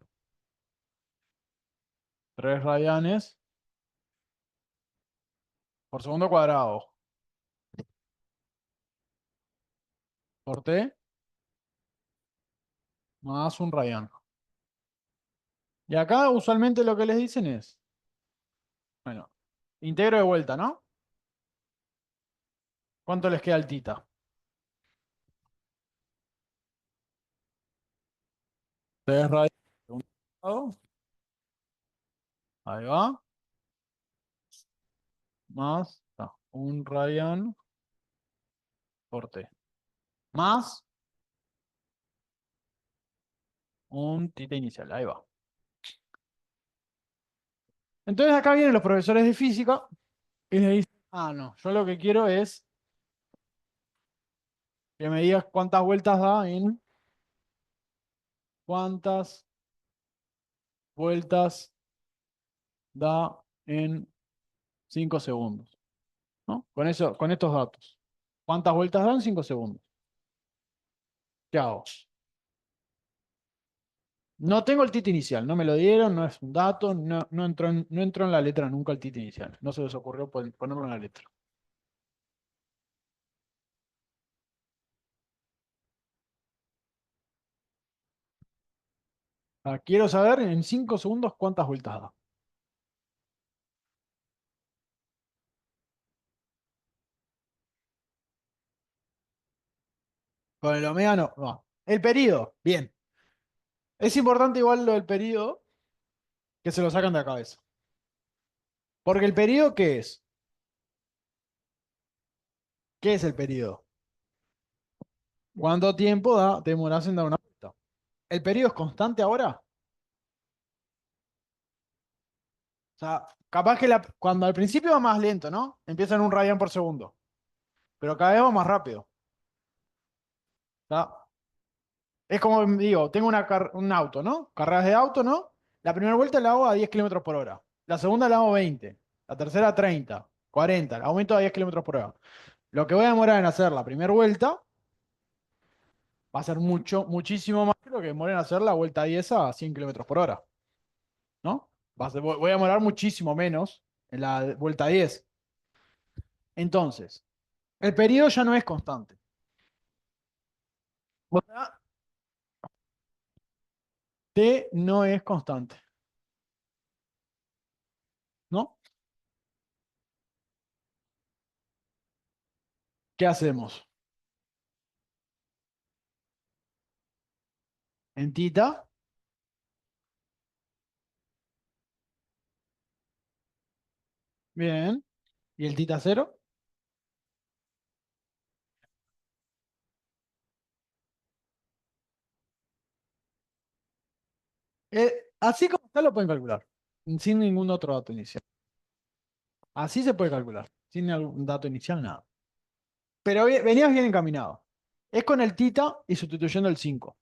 3 radianes por segundo cuadrado por t más un radián. Y acá usualmente lo que les dicen es, bueno, integro de vuelta, ¿no? ¿Cuánto les queda al tita? 3 radianes por segundo cuadrado, ahí va, más un radián por t, más un tita inicial, ahí va. Entonces acá vienen los profesores de física y le dicen, ah, no, yo lo que quiero es que me digas cuántas vueltas da en cuántas vueltas da en 5 segundos, ¿no? Con eso, con estos datos. ¿Cuántas vueltas dan 5 segundos? ¿Qué hago? No tengo el tit inicial, no me lo dieron, no es un dato, no entró en la letra nunca el tit inicial. No se les ocurrió ponerlo en la letra. Ah, quiero saber en 5 segundos cuántas vueltas da. Con el omega no. No. El periodo, bien. Es importante igual lo del periodo que se lo sacan de la cabeza. Porque el periodo, ¿qué es? ¿Qué es el periodo? ¿Cuánto tiempo te demoras en dar una vuelta? ¿El periodo es constante ahora? O sea, capaz que cuando al principio va más lento, ¿no? Empieza en un radián por segundo. Pero cada vez va más rápido. ¿Tá? Es como digo, tengo un auto, ¿no? Carreras de auto, ¿no? La primera vuelta la hago a 10 kilómetros por hora. La segunda la hago 20. La tercera 30, 40. Aumento a 10 kilómetros por hora. Lo que voy a demorar en hacer la primera vuelta va a ser muchísimo más que lo que demore en hacer la vuelta 10 a 100 kilómetros por hora, ¿no? Voy a demorar muchísimo menos en la vuelta 10. Entonces, el periodo ya no es constante. O sea, T no es constante, ¿no? ¿Qué hacemos? En tita, bien. ¿Y el tita cero? Así como está, lo pueden calcular, sin ningún otro dato inicial. Así se puede calcular, sin algún dato inicial, nada. Pero venías bien encaminado. Es con el tita y sustituyendo el 5.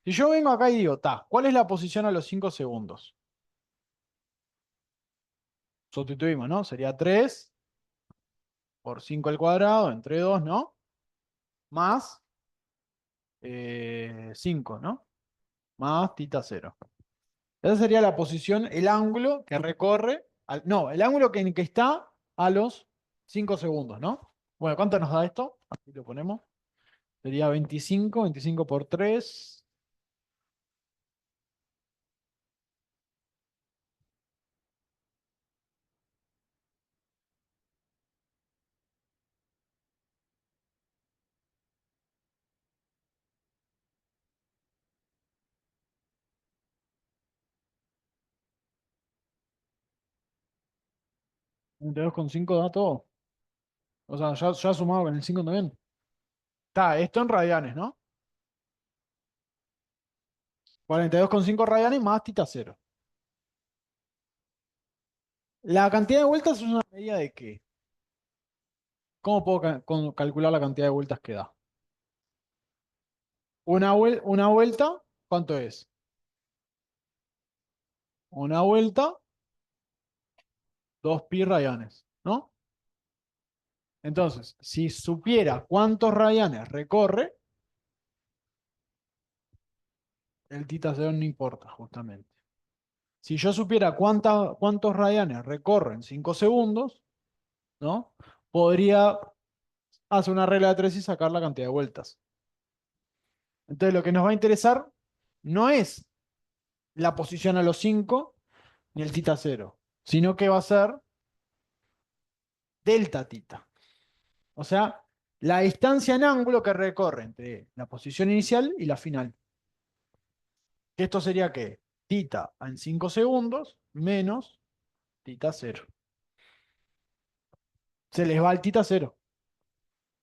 Si yo vengo acá y digo, ¿cuál es la posición a los 5 segundos? Sustituimos, ¿no? Sería 3 por 5 al cuadrado entre 2, ¿no? Más 5, ¿no? Más tita cero. Esa sería la posición, el ángulo que recorre, no, el ángulo en que está a los 5 segundos, ¿no? Bueno, ¿cuánto nos da esto? Aquí lo ponemos. Sería 25, 25 por 3. Entre 2,5 da todo. O sea, ya sumado con el 5 también. Está, esto en radianes, ¿no? 42,5 radianes más tita cero. La cantidad de vueltas es una medida de qué. ¿Cómo puedo calcular la cantidad de vueltas que da? Una vuelta, ¿cuánto es? Una vuelta, 2pi radianes, ¿no? Entonces, si supiera cuántos radianes recorre, el tita cero no importa, justamente. Si yo supiera cuántos radianes recorren 5 segundos, ¿no? Podría hacer una regla de 3 y sacar la cantidad de vueltas. Entonces, lo que nos va a interesar no es la posición a los 5 ni el tita cero, sino que va a ser delta tita. O sea, la distancia en ángulo que recorre entre la posición inicial y la final. Esto sería que tita en 5 segundos menos tita cero. Se les va el tita cero,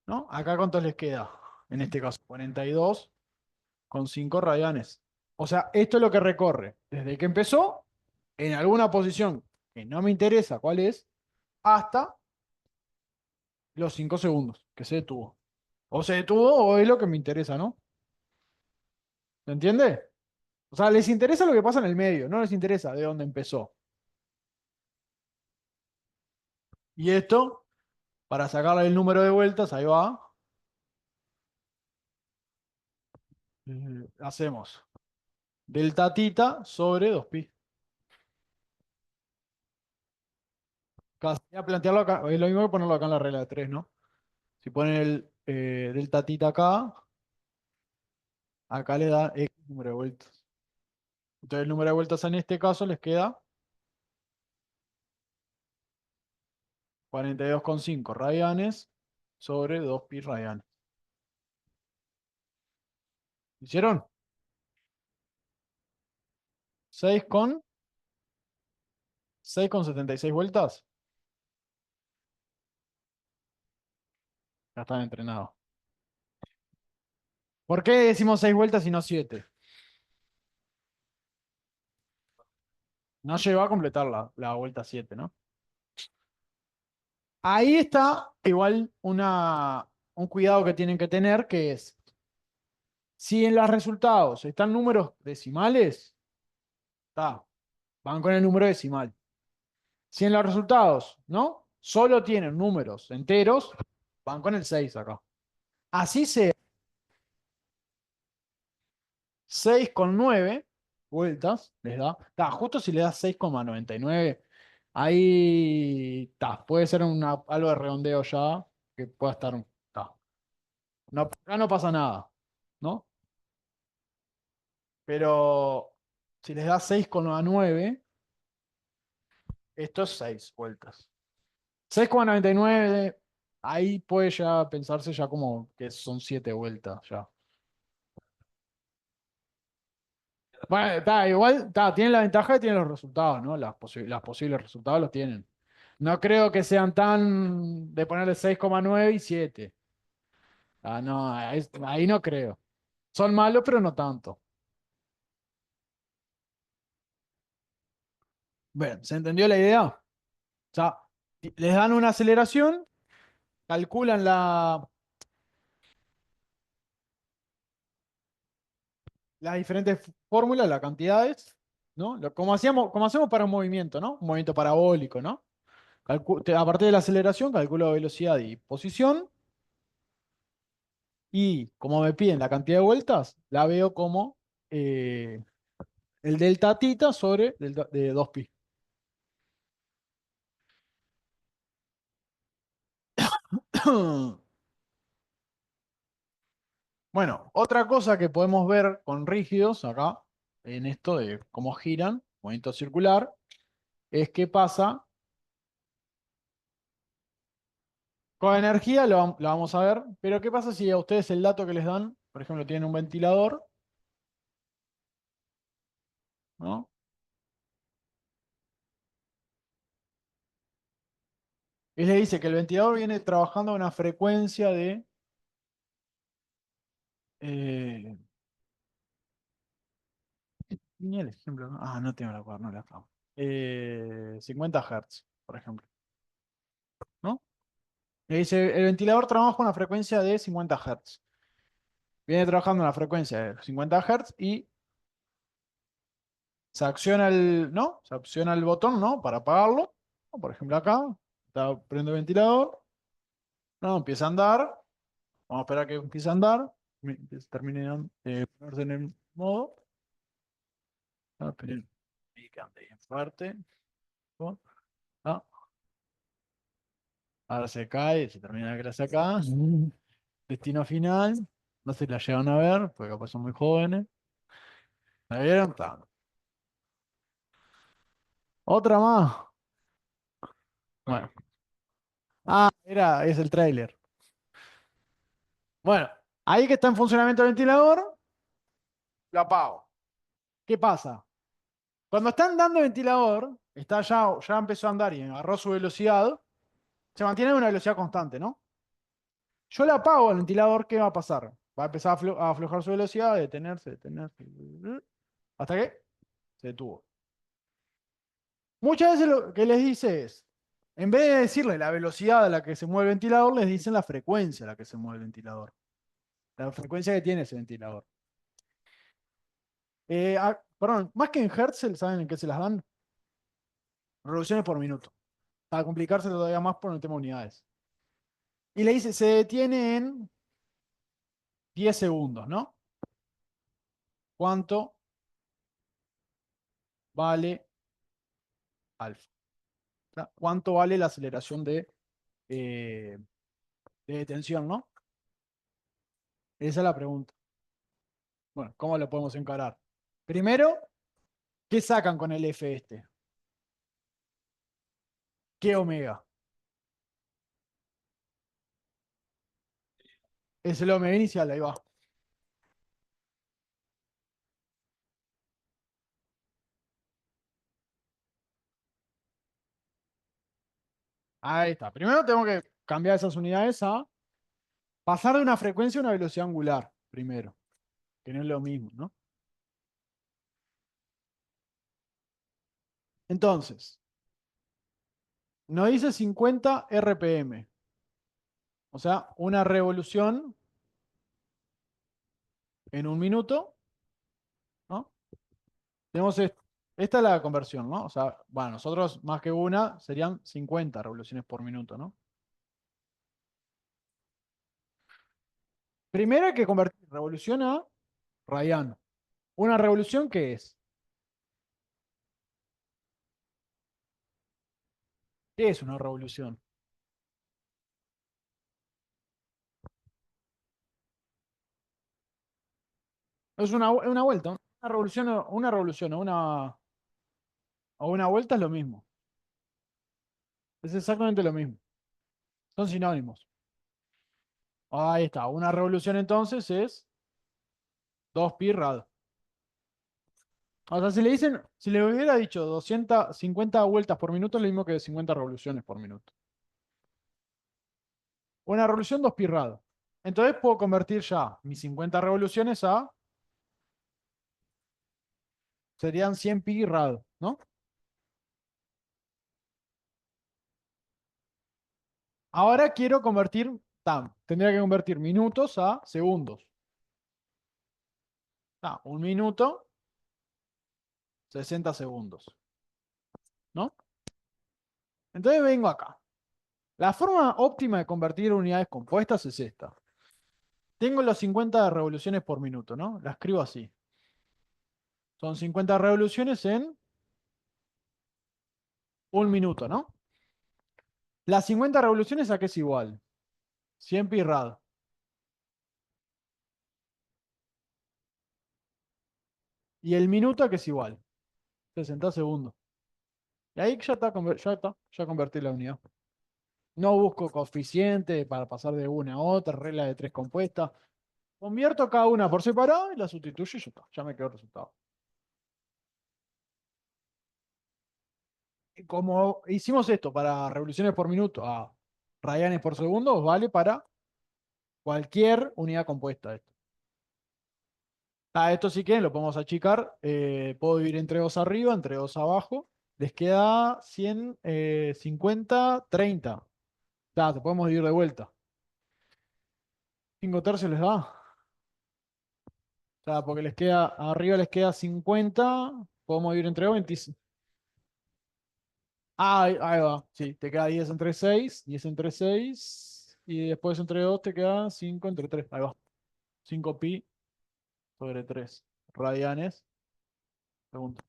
¿no? Acá cuánto les queda. En este caso, 42,5 radianes. O sea, esto es lo que recorre desde que empezó, en alguna posición que no me interesa cuál es, hasta los 5 segundos que se detuvo. O se detuvo o es lo que me interesa, ¿no? ¿Se entiende? O sea, les interesa lo que pasa en el medio, no les interesa de dónde empezó. Y esto, para sacarle el número de vueltas, ahí va, hacemos delta tita sobre 2pi. Voy a plantearlo acá, es lo mismo que ponerlo acá en la regla de 3, ¿no? Si ponen el delta tita acá, acá le da x número de vueltas. Entonces el número de vueltas en este caso les queda 42,5 radianes sobre 2pi radianes. ¿Hicieron? 6,76 vueltas. Ya están entrenados. ¿Por qué decimos 6 vueltas y no 7? No llegó a completar la vuelta 7, ¿no? Ahí está igual un cuidado que tienen que tener, que es, si en los resultados están números decimales, está, van con el número decimal. Si en los resultados, ¿no? Solo tienen números enteros, van con el 6 acá. Así sea 6,9 vueltas, les da. Está, justo si le das 6,99, ahí está, puede ser algo de redondeo ya, que pueda estar. Está. No, acá no pasa nada, ¿no? Pero si les das 6,9, esto es 6 vueltas. 6,99, ahí puede ya pensarse ya como que son 7 vueltas ya. Bueno, está, igual, está, tienen la ventaja de que tienen los resultados, ¿no? Las posibles resultados los tienen. No creo que sean tan de ponerle 6,9 y 7. Ah, no, ahí no creo. Son malos, pero no tanto. Bueno, ¿se entendió la idea? O sea, les dan una aceleración, calculan las diferentes fórmulas, las cantidades, ¿no? Como hacemos para un movimiento, ¿no? Un movimiento parabólico, ¿no? A partir de la aceleración, calculo velocidad y posición. Y como me piden la cantidad de vueltas, la veo como eh, el delta tita sobre delta de 2pi. Bueno, otra cosa que podemos ver con rígidos acá, en esto de cómo giran, movimiento circular, es qué pasa con energía, lo vamos a ver, pero qué pasa si a ustedes el dato que les dan, por ejemplo, tienen un ventilador, ¿no? Y le dice que el ventilador viene trabajando a una frecuencia de... eh, ni el ejemplo, ¿no? Ah, no tengo la cuaderno, no la acabo. 50 Hz, por ejemplo, ¿no? Le dice, el ventilador trabaja a una frecuencia de 50 Hz. Viene trabajando a una frecuencia de 50 Hz y se acciona el, ¿no? Se acciona el botón, ¿no? Para apagarlo. ¿No? Por ejemplo, acá, está prende el ventilador, ¿no? Empieza a andar. Vamos a esperar a que empiece a andar. Termine de ponerse en el modo. Ah, esperen, ahí que ande bien fuerte. ¿No? Ah, ahora se cae, se termina la clase acá. Destino final. No sé si la llegan a ver, porque capaz son muy jóvenes. ¿La vieron? Ta. Otra más. Bueno. Ah, es el tráiler. Bueno, ahí que está en funcionamiento el ventilador, lo apago. ¿Qué pasa? Cuando está andando el ventilador, ya empezó a andar y agarró su velocidad, se mantiene a una velocidad constante, ¿no? Yo le apago el ventilador, ¿qué va a pasar? Va a empezar a aflojar su velocidad, detenerse, hasta que se detuvo. Muchas veces lo que les dice es, en vez de decirle la velocidad a la que se mueve el ventilador, les dicen la frecuencia a la que se mueve el ventilador. La frecuencia que tiene ese ventilador. Perdón, más que en Hertz, ¿saben en qué se las dan? Revoluciones por minuto. Para complicarse todavía más por el tema de unidades. Y le dice, se detiene en 10 segundos, ¿no? ¿Cuánto vale alfa? O sea, ¿cuánto vale la aceleración eh, de detención, ¿no? Esa es la pregunta. Bueno, ¿cómo lo podemos encarar? Primero, ¿qué sacan con el F este? ¿Qué omega? Es el omega inicial, ahí va. Ahí está. Primero tengo que cambiar esas unidades a pasar de una frecuencia a una velocidad angular, primero, que no es lo mismo, ¿no? Entonces, nos dice 50 RPM, o sea, una revolución en un minuto, ¿no? Tenemos esta es la conversión, ¿no? O sea, bueno, nosotros más que una serían 50 revoluciones por minuto, ¿no? Primero hay que convertir revolución a radiano. ¿Una revolución qué es? ¿Qué es una revolución? Es una vuelta. Una revolución o una vuelta es lo mismo. Es exactamente lo mismo. Son sinónimos. Ahí está. Una revolución entonces es 2pi rad. O sea, si le hubiera dicho 250 vueltas por minuto, es lo mismo que 50 revoluciones por minuto. Una revolución, 2pi rad. Entonces puedo convertir ya mis 50 revoluciones serían 100 pi rad, ¿no? Ahora quiero tendría que convertir minutos a segundos. Un minuto, 60 segundos, ¿no? Entonces vengo acá. La forma óptima de convertir unidades compuestas es esta. Tengo los 50 revoluciones por minuto, ¿no? La escribo así. Son 50 revoluciones en un minuto, ¿no? Las 50 revoluciones a qué es igual. 100 pi rad. Y el minuto a qué es igual. 60 segundos. Y ahí ya convertí la unidad. No busco coeficiente para pasar de una a otra, regla de tres compuestas. Convierto cada una por separado y la sustituyo y ya está. Ya me quedó el resultado. como hicimos esto para revoluciones por minuto a radianes por segundo, vale para cualquier unidad compuesta. Esto sí que lo podemos achicar. Puedo dividir entre 2 arriba, entre 2 abajo. Les queda 100, 50, 30. Te podemos dividir de vuelta. 5 tercios les da. Porque les queda, arriba les queda 50. Podemos dividir entre 2, 25. Ahí va. Sí, te queda 10 entre 6, 10 entre 6. Y después entre 2 te queda 5 entre 3. Ahí va. 5 pi sobre 3 radianes. Segundo.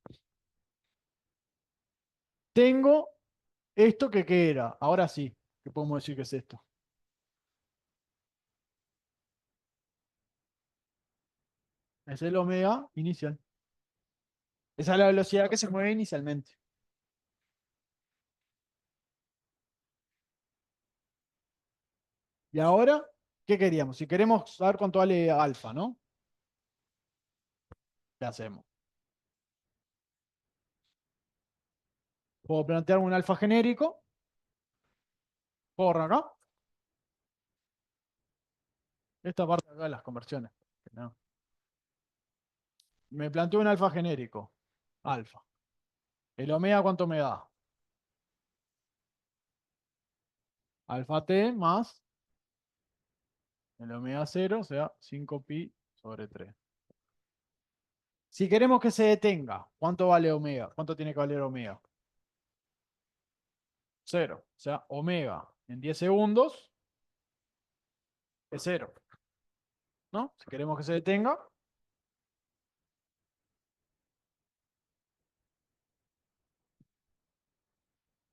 Tengo esto que ¿qué era? Ahora sí, que podemos decir que es esto. Es el omega inicial. Esa es la velocidad que se mueve inicialmente. Y ahora, ¿qué queríamos? Si queremos saber cuánto vale alfa, ¿no? ¿Qué hacemos? Puedo plantear un alfa genérico. Corro acá. Esta parte acá de las conversiones. ¿No? Me planteo un alfa genérico. Alfa. ¿El omega cuánto me da? Alfa t más el omega 0, o sea, 5 pi sobre 3. Si queremos que se detenga, ¿cuánto vale omega? ¿Cuánto tiene que valer omega? 0. O sea, omega en 10 segundos es 0. ¿No? Si queremos que se detenga.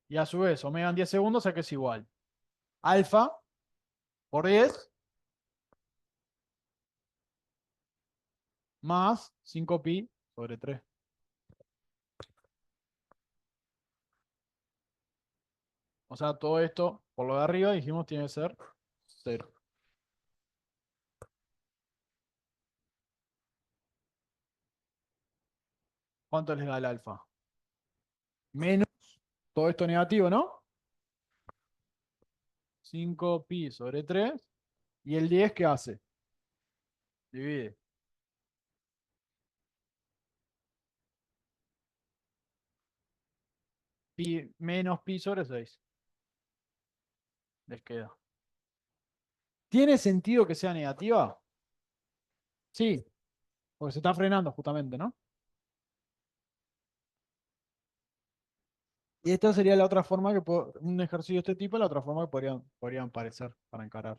Y a su vez, omega en 10 segundos, o sea que es igual. Alfa por 10 más 5 pi sobre 3. O sea, todo esto, por lo de arriba, dijimos tiene que ser 0. ¿Cuánto les da el alfa? Menos todo esto negativo, ¿no? 5 pi sobre 3. ¿Y el 10 qué hace? Divide. Pi menos pi sobre 6. Les queda. ¿Tiene sentido que sea negativa? Sí, porque se está frenando justamente, ¿no? Y esta sería la otra forma que un ejercicio de este tipo, la otra forma que podrían parecer para encarar.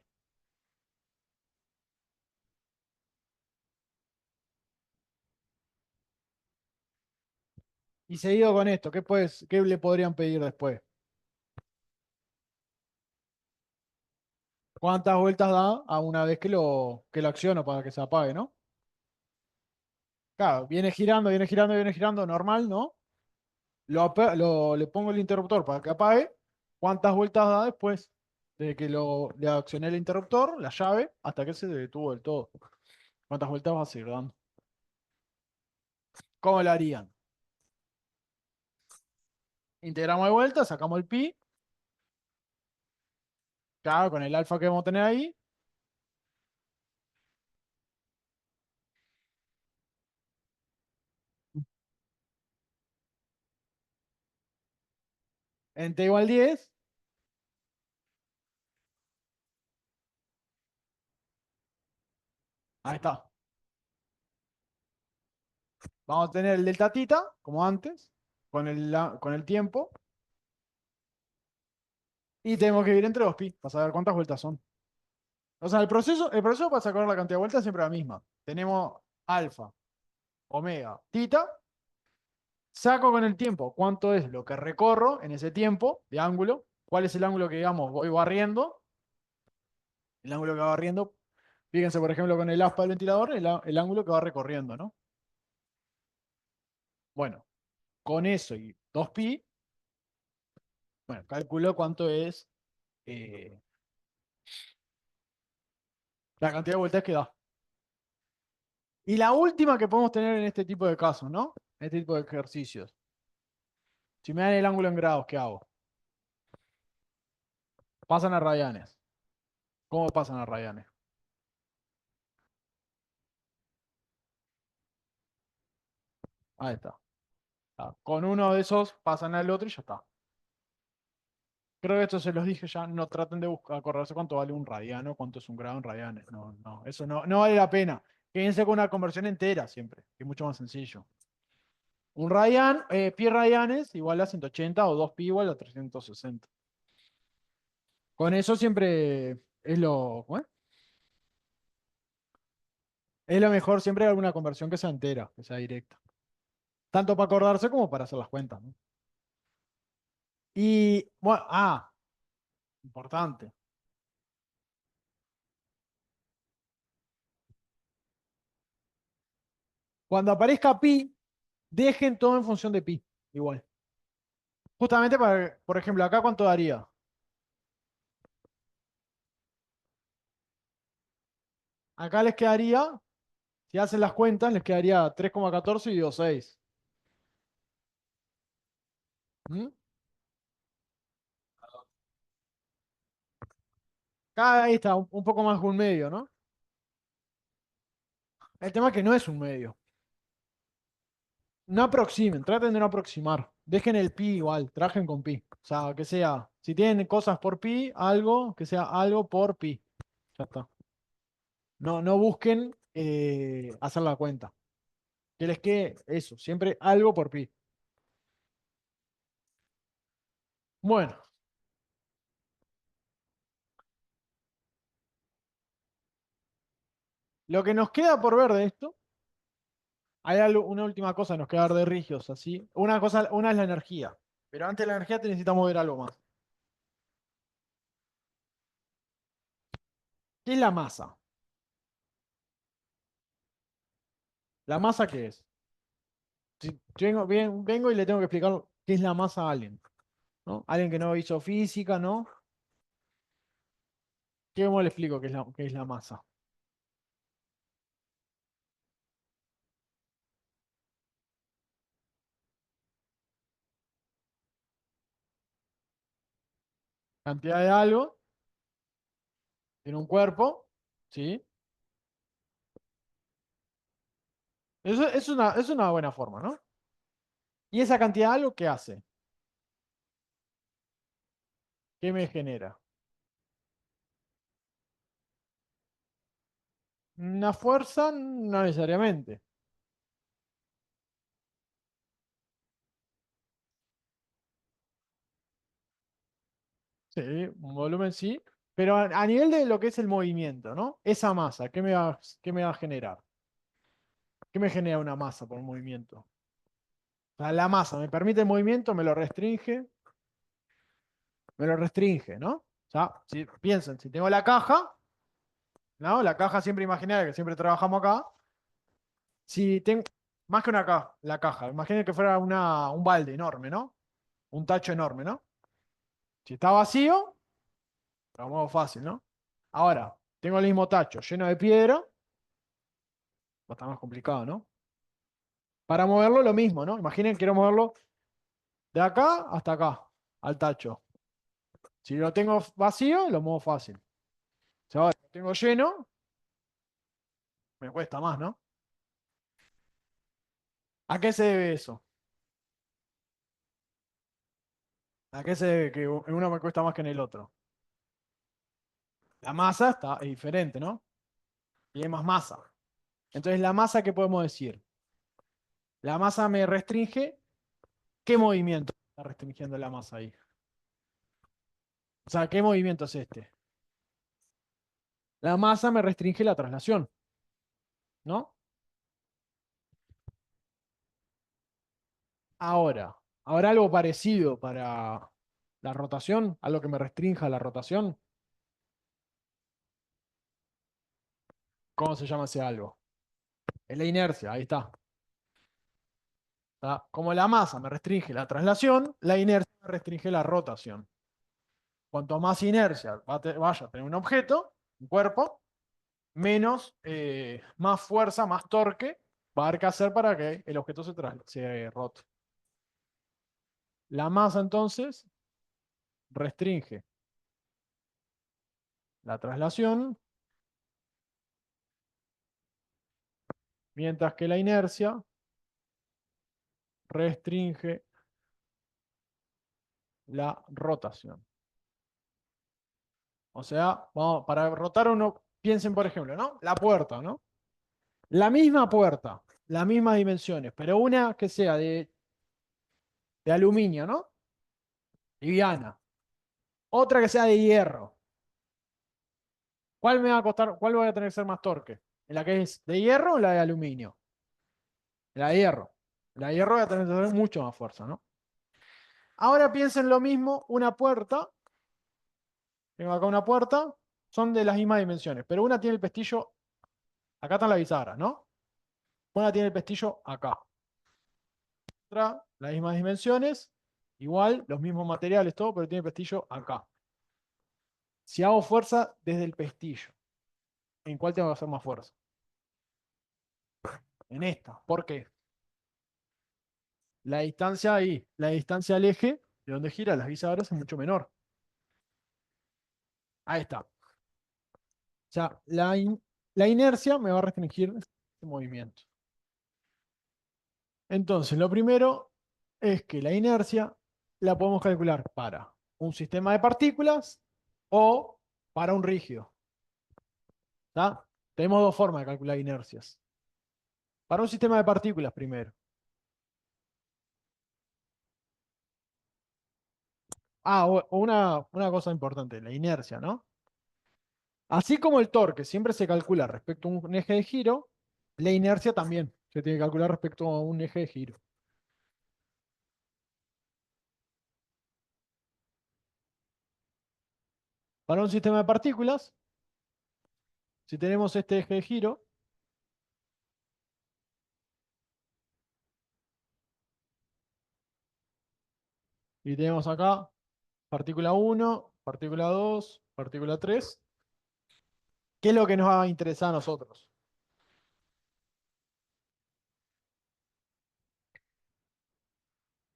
Y seguido con esto, ¿qué le podrían pedir después? ¿Cuántas vueltas da a una vez que lo acciono para que se apague, ¿no? Claro, viene girando, viene girando, viene girando, normal, ¿no? Le pongo el interruptor para que apague. ¿Cuántas vueltas da después de que le accioné el interruptor, la llave, hasta que se detuvo del todo? ¿Cuántas vueltas va a seguir dando? ¿Cómo lo harían? Integramos de vuelta, sacamos el pi, claro, con el alfa que vamos a tener ahí. En t igual 10, ahí está. Vamos a tener el delta tita, como antes, con el tiempo. Y tenemos que ir entre 2 pi para saber cuántas vueltas son. O sea, el proceso para sacar la cantidad de vueltas es siempre la misma. Tenemos alfa, omega, tita. Saco con el tiempo cuánto es lo que recorro en ese tiempo de ángulo. ¿Cuál es el ángulo que, digamos, voy barriendo? El ángulo que va barriendo. Fíjense, por ejemplo, con el aspa del ventilador, el ángulo que va recorriendo, ¿no? Bueno, con eso y 2 pi, bueno, calculo cuánto es eh, la cantidad de vueltas que da. Y la última que podemos tener en este tipo de casos, ¿no? En este tipo de ejercicios. Si me dan el ángulo en grados, ¿qué hago? Pasan a radianes. ¿Cómo pasan a radianes? Ahí está. Con uno de esos pasan al otro y ya está. Creo que esto se los dije ya, no traten de buscar, acordarse cuánto vale un radiano, cuánto es un grado en radianes. No, no, eso no vale la pena. Quédense con una conversión entera siempre, que es mucho más sencillo. Un radian, pi radianes igual a 180 o 2 pi igual a 360. Con eso siempre es ¿cómo es? Es lo mejor, siempre hay alguna conversión que sea entera, que sea directa. Tanto para acordarse como para hacer las cuentas, ¿no? Y, bueno, importante. Cuando aparezca pi, dejen todo en función de pi, igual. Justamente para, por ejemplo, acá cuánto daría. Acá les quedaría, si hacen las cuentas, les quedaría 3,14 y 2,6. ¿Mm? Acá ahí está, un poco más que un medio, ¿no? El tema es que no es un medio. No aproximen, traten de no aproximar. Dejen el pi igual, trajen con pi. O sea, que sea, si tienen cosas por pi, algo, que sea algo por pi. Ya está. No busquen hacer la cuenta. Que les quede eso, siempre algo por pi. Bueno, lo que nos queda por ver de esto, hay una última cosa que nos queda ver de Rigios, así. Una cosa, una es la energía. Pero antes de la energía necesitamos ver algo más. ¿Qué es la masa? ¿La masa qué es? Si yo vengo y le tengo que explicar qué es la masa a alguien, ¿no? Alguien que no hizo física, ¿no? ¿Cómo le explico qué es la masa? Cantidad de algo en un cuerpo, ¿sí? Eso es una buena forma, ¿no? ¿Y esa cantidad de algo qué hace? ¿Qué me genera? Una fuerza, no necesariamente. Sí, un volumen sí. Pero a nivel de lo que es el movimiento, ¿no? Esa masa, qué me va a generar? ¿Qué me genera una masa por movimiento? O sea, la masa me permite el movimiento, me lo restringe, ¿no? O sea, si piensen, si tengo la caja, ¿no? La caja siempre imaginaria que siempre trabajamos acá. Si tengo, más que una caja, la caja, imaginen que fuera un balde enorme, ¿no? Un tacho enorme, ¿no? Si está vacío, lo muevo fácil, ¿no? Ahora, tengo el mismo tacho lleno de piedra, va a estar más complicado, ¿no? Para moverlo lo mismo, ¿no? Imaginen, quiero moverlo de acá hasta acá, al tacho. Si lo tengo vacío, lo muevo fácil. Si ahora lo tengo lleno, me cuesta más, ¿no? ¿A qué se debe eso? ¿A qué se debe que en uno me cuesta más que en el otro? La masa es diferente, ¿no? Y hay más masa. Entonces, la masa, ¿qué podemos decir? La masa me restringe. ¿Qué movimiento está restringiendo la masa ahí? O sea, ¿qué movimiento es este? La masa me restringe la traslación, ¿no? Ahora, ¿habrá algo parecido para la rotación? ¿Algo que me restrinja la rotación? ¿Cómo se llama ese algo? Es la inercia, ahí está. Como la masa me restringe la traslación, la inercia me restringe la rotación. Cuanto más inercia vaya a tener un objeto, un cuerpo, menos, más fuerza, más torque va a haber que hacer para que el objeto se rote. La masa entonces restringe la traslación, mientras que la inercia restringe la rotación. O sea, vamos, para rotar uno, piensen por ejemplo, ¿no? La puerta, ¿no? La misma puerta, las mismas dimensiones, pero una que sea de aluminio, ¿no? Liviana. Otra que sea de hierro. ¿Cuál me va a costar, cuál voy a tener que ser más torque? ¿En la que es de hierro o la de aluminio? La de hierro. La de hierro voy a tener que tener mucho más fuerza, ¿no? Ahora piensen lo mismo, una puerta. Tengo acá una puerta, son de las mismas dimensiones, pero una tiene el pestillo, acá está la bisagra, ¿no? Una tiene el pestillo acá. Otra, las mismas dimensiones, igual, los mismos materiales, todo, pero tiene el pestillo acá. Si hago fuerza desde el pestillo, ¿en cuál tengo que hacer más fuerza? En esta. ¿Por qué? La distancia ahí, la distancia al eje, de donde gira las bisagras, es mucho menor. Ahí está. O sea, la inercia me va a restringir este movimiento. Entonces, lo primero es que la inercia la podemos calcular para un sistema de partículas o para un rígido. ¿Tá? Tenemos dos formas de calcular inercias. Para un sistema de partículas primero. O una cosa importante, la inercia, ¿no? Así como el torque siempre se calcula respecto a un eje de giro, la inercia también se tiene que calcular respecto a un eje de giro. Para un sistema de partículas, si tenemos este eje de giro, y tenemos acá partícula 1, partícula 2, partícula 3, ¿qué es lo que nos va a interesar a nosotros?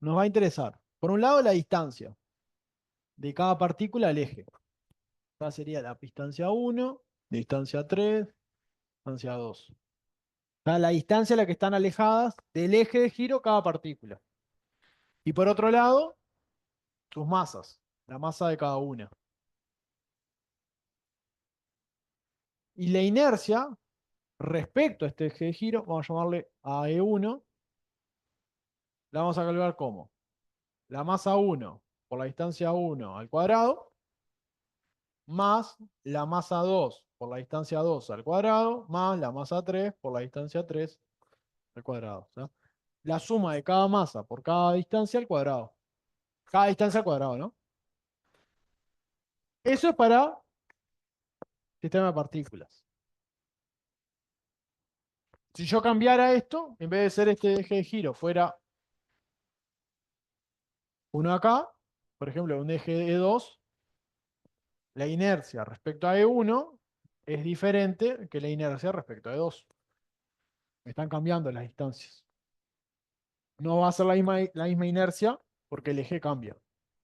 Nos va a interesar, por un lado, la distancia de cada partícula al eje. Esta sería la distancia 1, distancia 3, distancia 2. La distancia a la que están alejadas del eje de giro cada partícula. Y por otro lado, sus masas, la masa de cada una. Y la inercia respecto a este eje de giro, vamos a llamarle a E1, la vamos a calcular como la masa 1 por la distancia 1 al cuadrado, más la masa 2 por la distancia 2 al cuadrado, más la masa 3 por la distancia 3 al cuadrado. ¿Sí? La suma de cada masa por cada distancia al cuadrado. Cada distancia al cuadrado, ¿no? Eso es para sistema de partículas. Si yo cambiara esto, en vez de ser este eje de giro, fuera uno acá, por ejemplo, un eje de E2, la inercia respecto a E1 es diferente que la inercia respecto a E2. Están cambiando las distancias. No va a ser la misma inercia porque el eje cambia.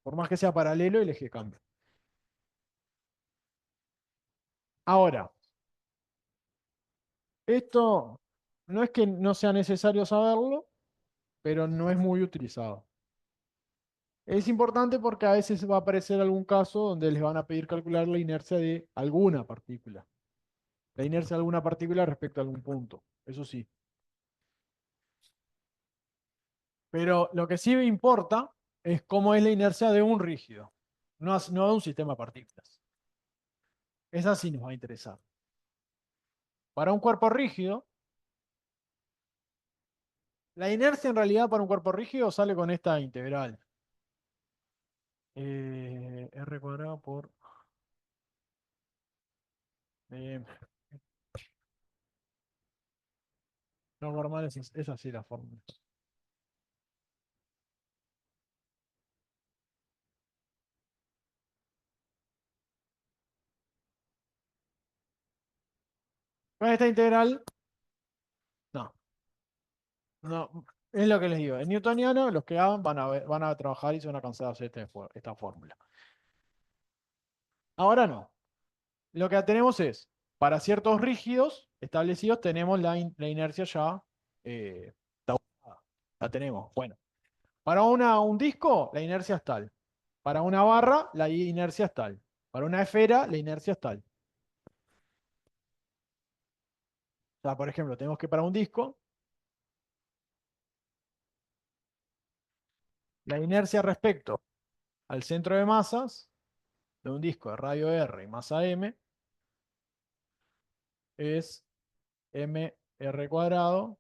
Por más que sea paralelo, el eje cambia. Ahora, esto no es que no sea necesario saberlo, pero no es muy utilizado. Es importante porque a veces va a aparecer algún caso donde les van a pedir calcular la inercia de alguna partícula. La inercia de alguna partícula respecto a algún punto. Eso sí. Pero lo que sí me importa es cómo es la inercia de un rígido, no de un sistema de partículas. Esa sí nos va a interesar. Para un cuerpo rígido, la inercia en realidad para un cuerpo rígido sale con esta integral. R cuadrado por... eh, no, normal es así la fórmula. Con esta integral, no, no. Es lo que les digo. En newtoniano, los que hagan van a trabajar y se van a cansar de hacer esta fórmula. Ahora no. Lo que tenemos es, para ciertos rígidos establecidos, tenemos la inercia ya eh, tabulada. La tenemos. Bueno, para un disco, la inercia es tal. Para una barra, la inercia es tal. Para una esfera, la inercia es tal. O sea, por ejemplo, tenemos que para un disco, la inercia respecto al centro de masas de un disco de radio R y masa m es mr cuadrado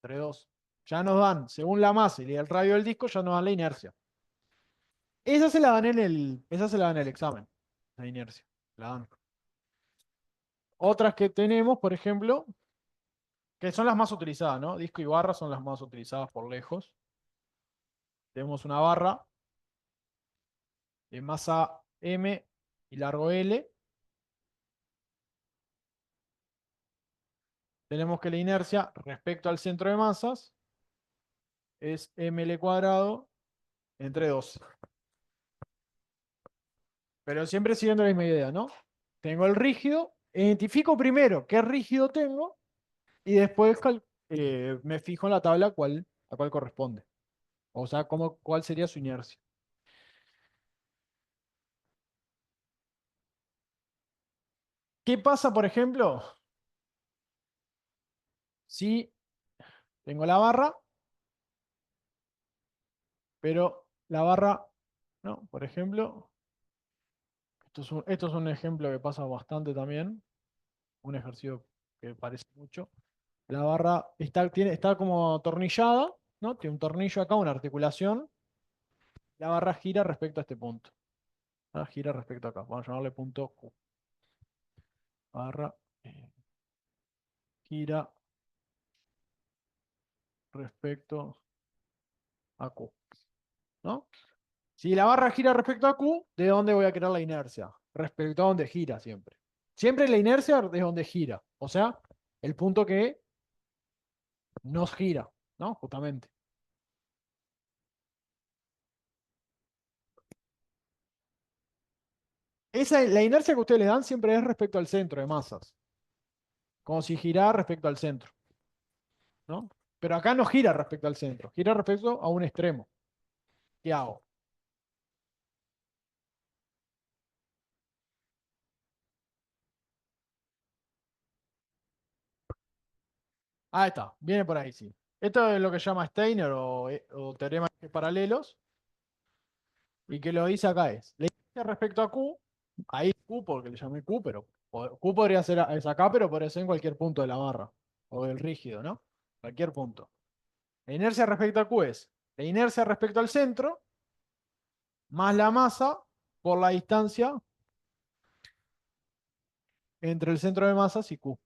entre 2. Ya nos dan, según la masa y el radio del disco, ya nos dan la inercia. Esa se la dan en el examen, la inercia. La dan. Otras que tenemos, por ejemplo, que son las más utilizadas, ¿no? Disco y barra son las más utilizadas por lejos. Tenemos una barra de masa m y largo L. Tenemos que la inercia respecto al centro de masas es ml cuadrado entre 2. Pero siempre siguiendo la misma idea, ¿no? Tengo el rígido, identifico primero qué rígido tengo y después me fijo en la tabla a cuál corresponde. O sea, cuál sería su inercia. ¿Qué pasa, por ejemplo, si tengo la barra, pero la barra, no, por ejemplo, esto es un ejemplo que pasa bastante también, un ejercicio que parece mucho. La barra está como atornillada, ¿no? Tiene un tornillo acá, una articulación. La barra gira respecto a este punto. Gira respecto acá. Vamos a llamarle punto Q. Barra gira respecto a Q. ¿No? Si la barra gira respecto a Q, ¿de dónde voy a crear la inercia? Respecto a donde gira siempre. Siempre la inercia es donde gira. O sea, el punto que nos gira, ¿no? Justamente. La inercia que ustedes le dan siempre es respecto al centro de masas. Como si girara respecto al centro, ¿no? Pero acá no gira respecto al centro, gira respecto a un extremo. ¿Qué hago? Ahí está, viene por ahí, sí. Esto es lo que se llama Steiner o teorema de paralelos. Y que lo dice acá es, la inercia respecto a Q, ahí Q porque le llamé Q, pero Q podría ser es acá, pero podría ser en cualquier punto de la barra o del rígido, ¿no? Cualquier punto. La inercia respecto a Q es la inercia respecto al centro más la masa por la distancia entre el centro de masas y Q.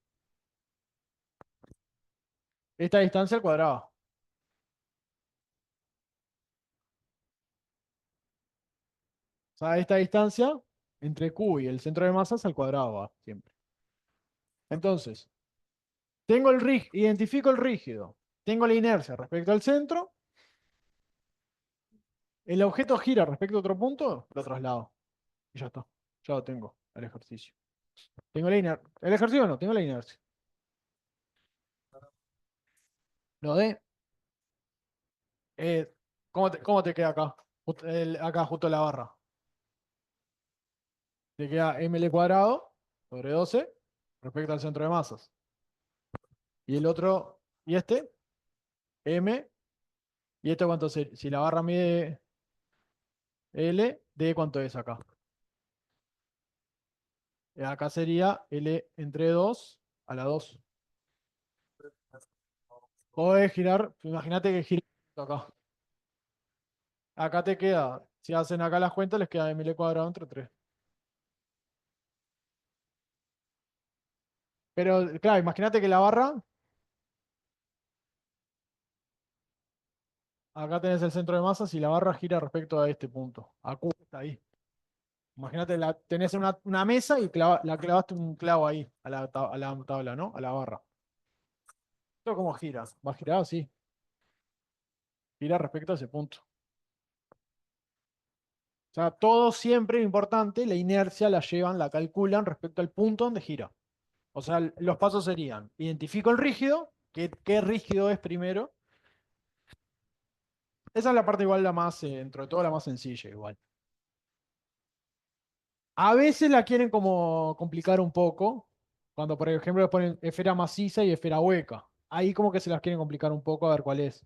Esta distancia al cuadrado. O sea, esta distancia entre Q y el centro de masas al cuadrado va siempre. Entonces, identifico el rígido, tengo la inercia respecto al centro, el objeto gira respecto a otro punto, lo traslado. Y ya está. Ya lo tengo, el ejercicio. Tengo la inercia. El ejercicio no, tengo la inercia. Lo de. eh, cómo te queda acá? Acá, justo la barra. Te queda ml cuadrado sobre 12 respecto al centro de masas. Y el otro, y este, m. ¿Y esto cuánto sería? Si la barra mide L, ¿de cuánto es acá? Acá sería L entre 2 a la 2. Podés girar, imagínate que gira acá. Acá te queda, si hacen acá las cuentas, les queda ml cuadrado entre 3. Pero claro, imagínate que la barra, acá tenés el centro de masas y la barra gira respecto a este punto. A Q está ahí. Imagínate, tenés una mesa y la clavaste un clavo ahí, a la, a la, tabla, ¿no? A la barra. ¿Esto cómo giras? ¿Va girado? Sí. gira respecto a ese punto. O sea, todo siempre importante, la inercia la llevan, la calculan respecto al punto donde gira. O sea, los pasos serían, identifico el rígido, qué rígido es primero. Esa es la parte igual la más, dentro de todo, la más sencilla igual. A veces la quieren como complicar un poco, cuando por ejemplo le ponen esfera maciza y esfera hueca. Ahí como que se las quieren complicar un poco a ver cuál es.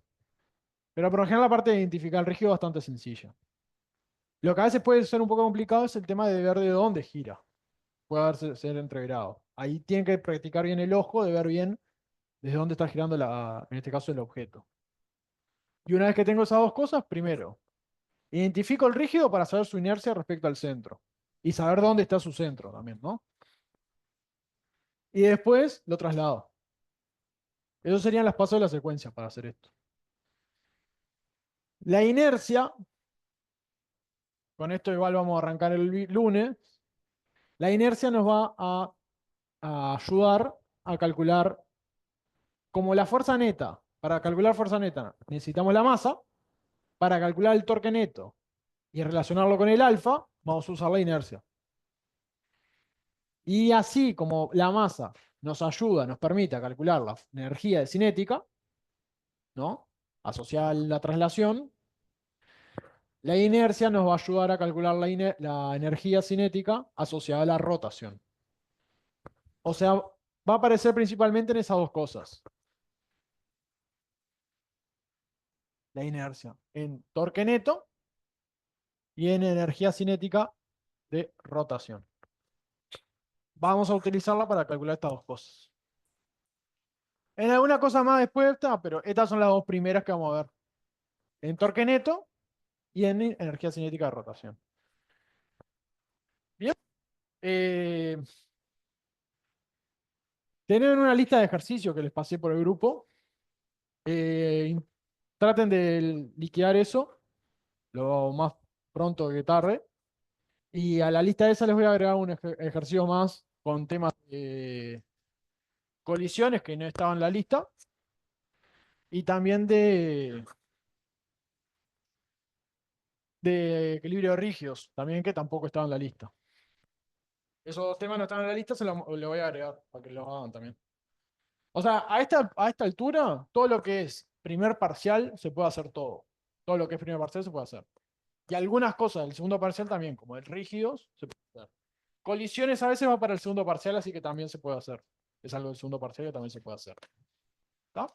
Pero por lo general la parte de identificar el rígido es bastante sencilla. Lo que a veces puede ser un poco complicado es el tema de ver de dónde gira. Puede ser entreverado. Ahí tienen que practicar bien el ojo de ver bien desde dónde está girando en este caso el objeto. Y una vez que tengo esas dos cosas, primero, identifico el rígido para saber su inercia respecto al centro. Y saber dónde está su centro también, ¿no? Y después lo traslado. Esos serían los pasos de la secuencia para hacer esto. La inercia, con esto igual vamos a arrancar el lunes, la inercia nos va a ayudar a calcular como la fuerza neta. Para calcular fuerza neta necesitamos la masa. Para calcular el torque neto y relacionarlo con el alfa, vamos a usar la inercia. Y así como la masa nos ayuda, nos permite calcular la energía cinética, ¿no? Asociada a la traslación, la inercia nos va a ayudar a calcular la energía cinética asociada a la rotación. O sea, va a aparecer principalmente en esas dos cosas. La inercia en torque neto y en energía cinética de rotación. Vamos a utilizarla para calcular estas dos cosas. En alguna cosa más después está, pero estas son las dos primeras que vamos a ver. En torque neto y en energía cinética de rotación. Bien. Eh, Tienen una lista de ejercicios que les pasé por el grupo. Eh, Traten de liquidar eso lo más pronto que tarde. Y a la lista esa les voy a agregar un ejercicio más con temas de colisiones que no estaban en la lista. Y también de equilibrio de rígidos, también que tampoco estaban en la lista. Esos dos temas no están en la lista, lo voy a agregar para que lo hagan también. O sea, a esta altura, todo lo que es primer parcial se puede hacer todo. Todo lo que es primer parcial se puede hacer. Y algunas cosas del segundo parcial también, como el rígidos, se puede hacer. Colisiones a veces va para el segundo parcial, así que también se puede hacer. Es algo del segundo parcial que también se puede hacer. ¿Está?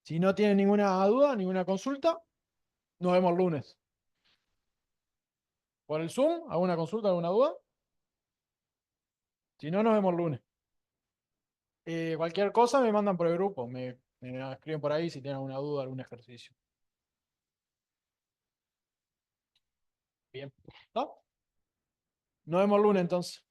Si no tienen ninguna duda, ninguna consulta, nos vemos el lunes. Por el Zoom, ¿alguna consulta, alguna duda? Si no, nos vemos el lunes. Cualquier cosa me mandan por el grupo, me escriben por ahí si tienen alguna duda, algún ejercicio. Bien. ¿No? Nos vemos el lunes entonces.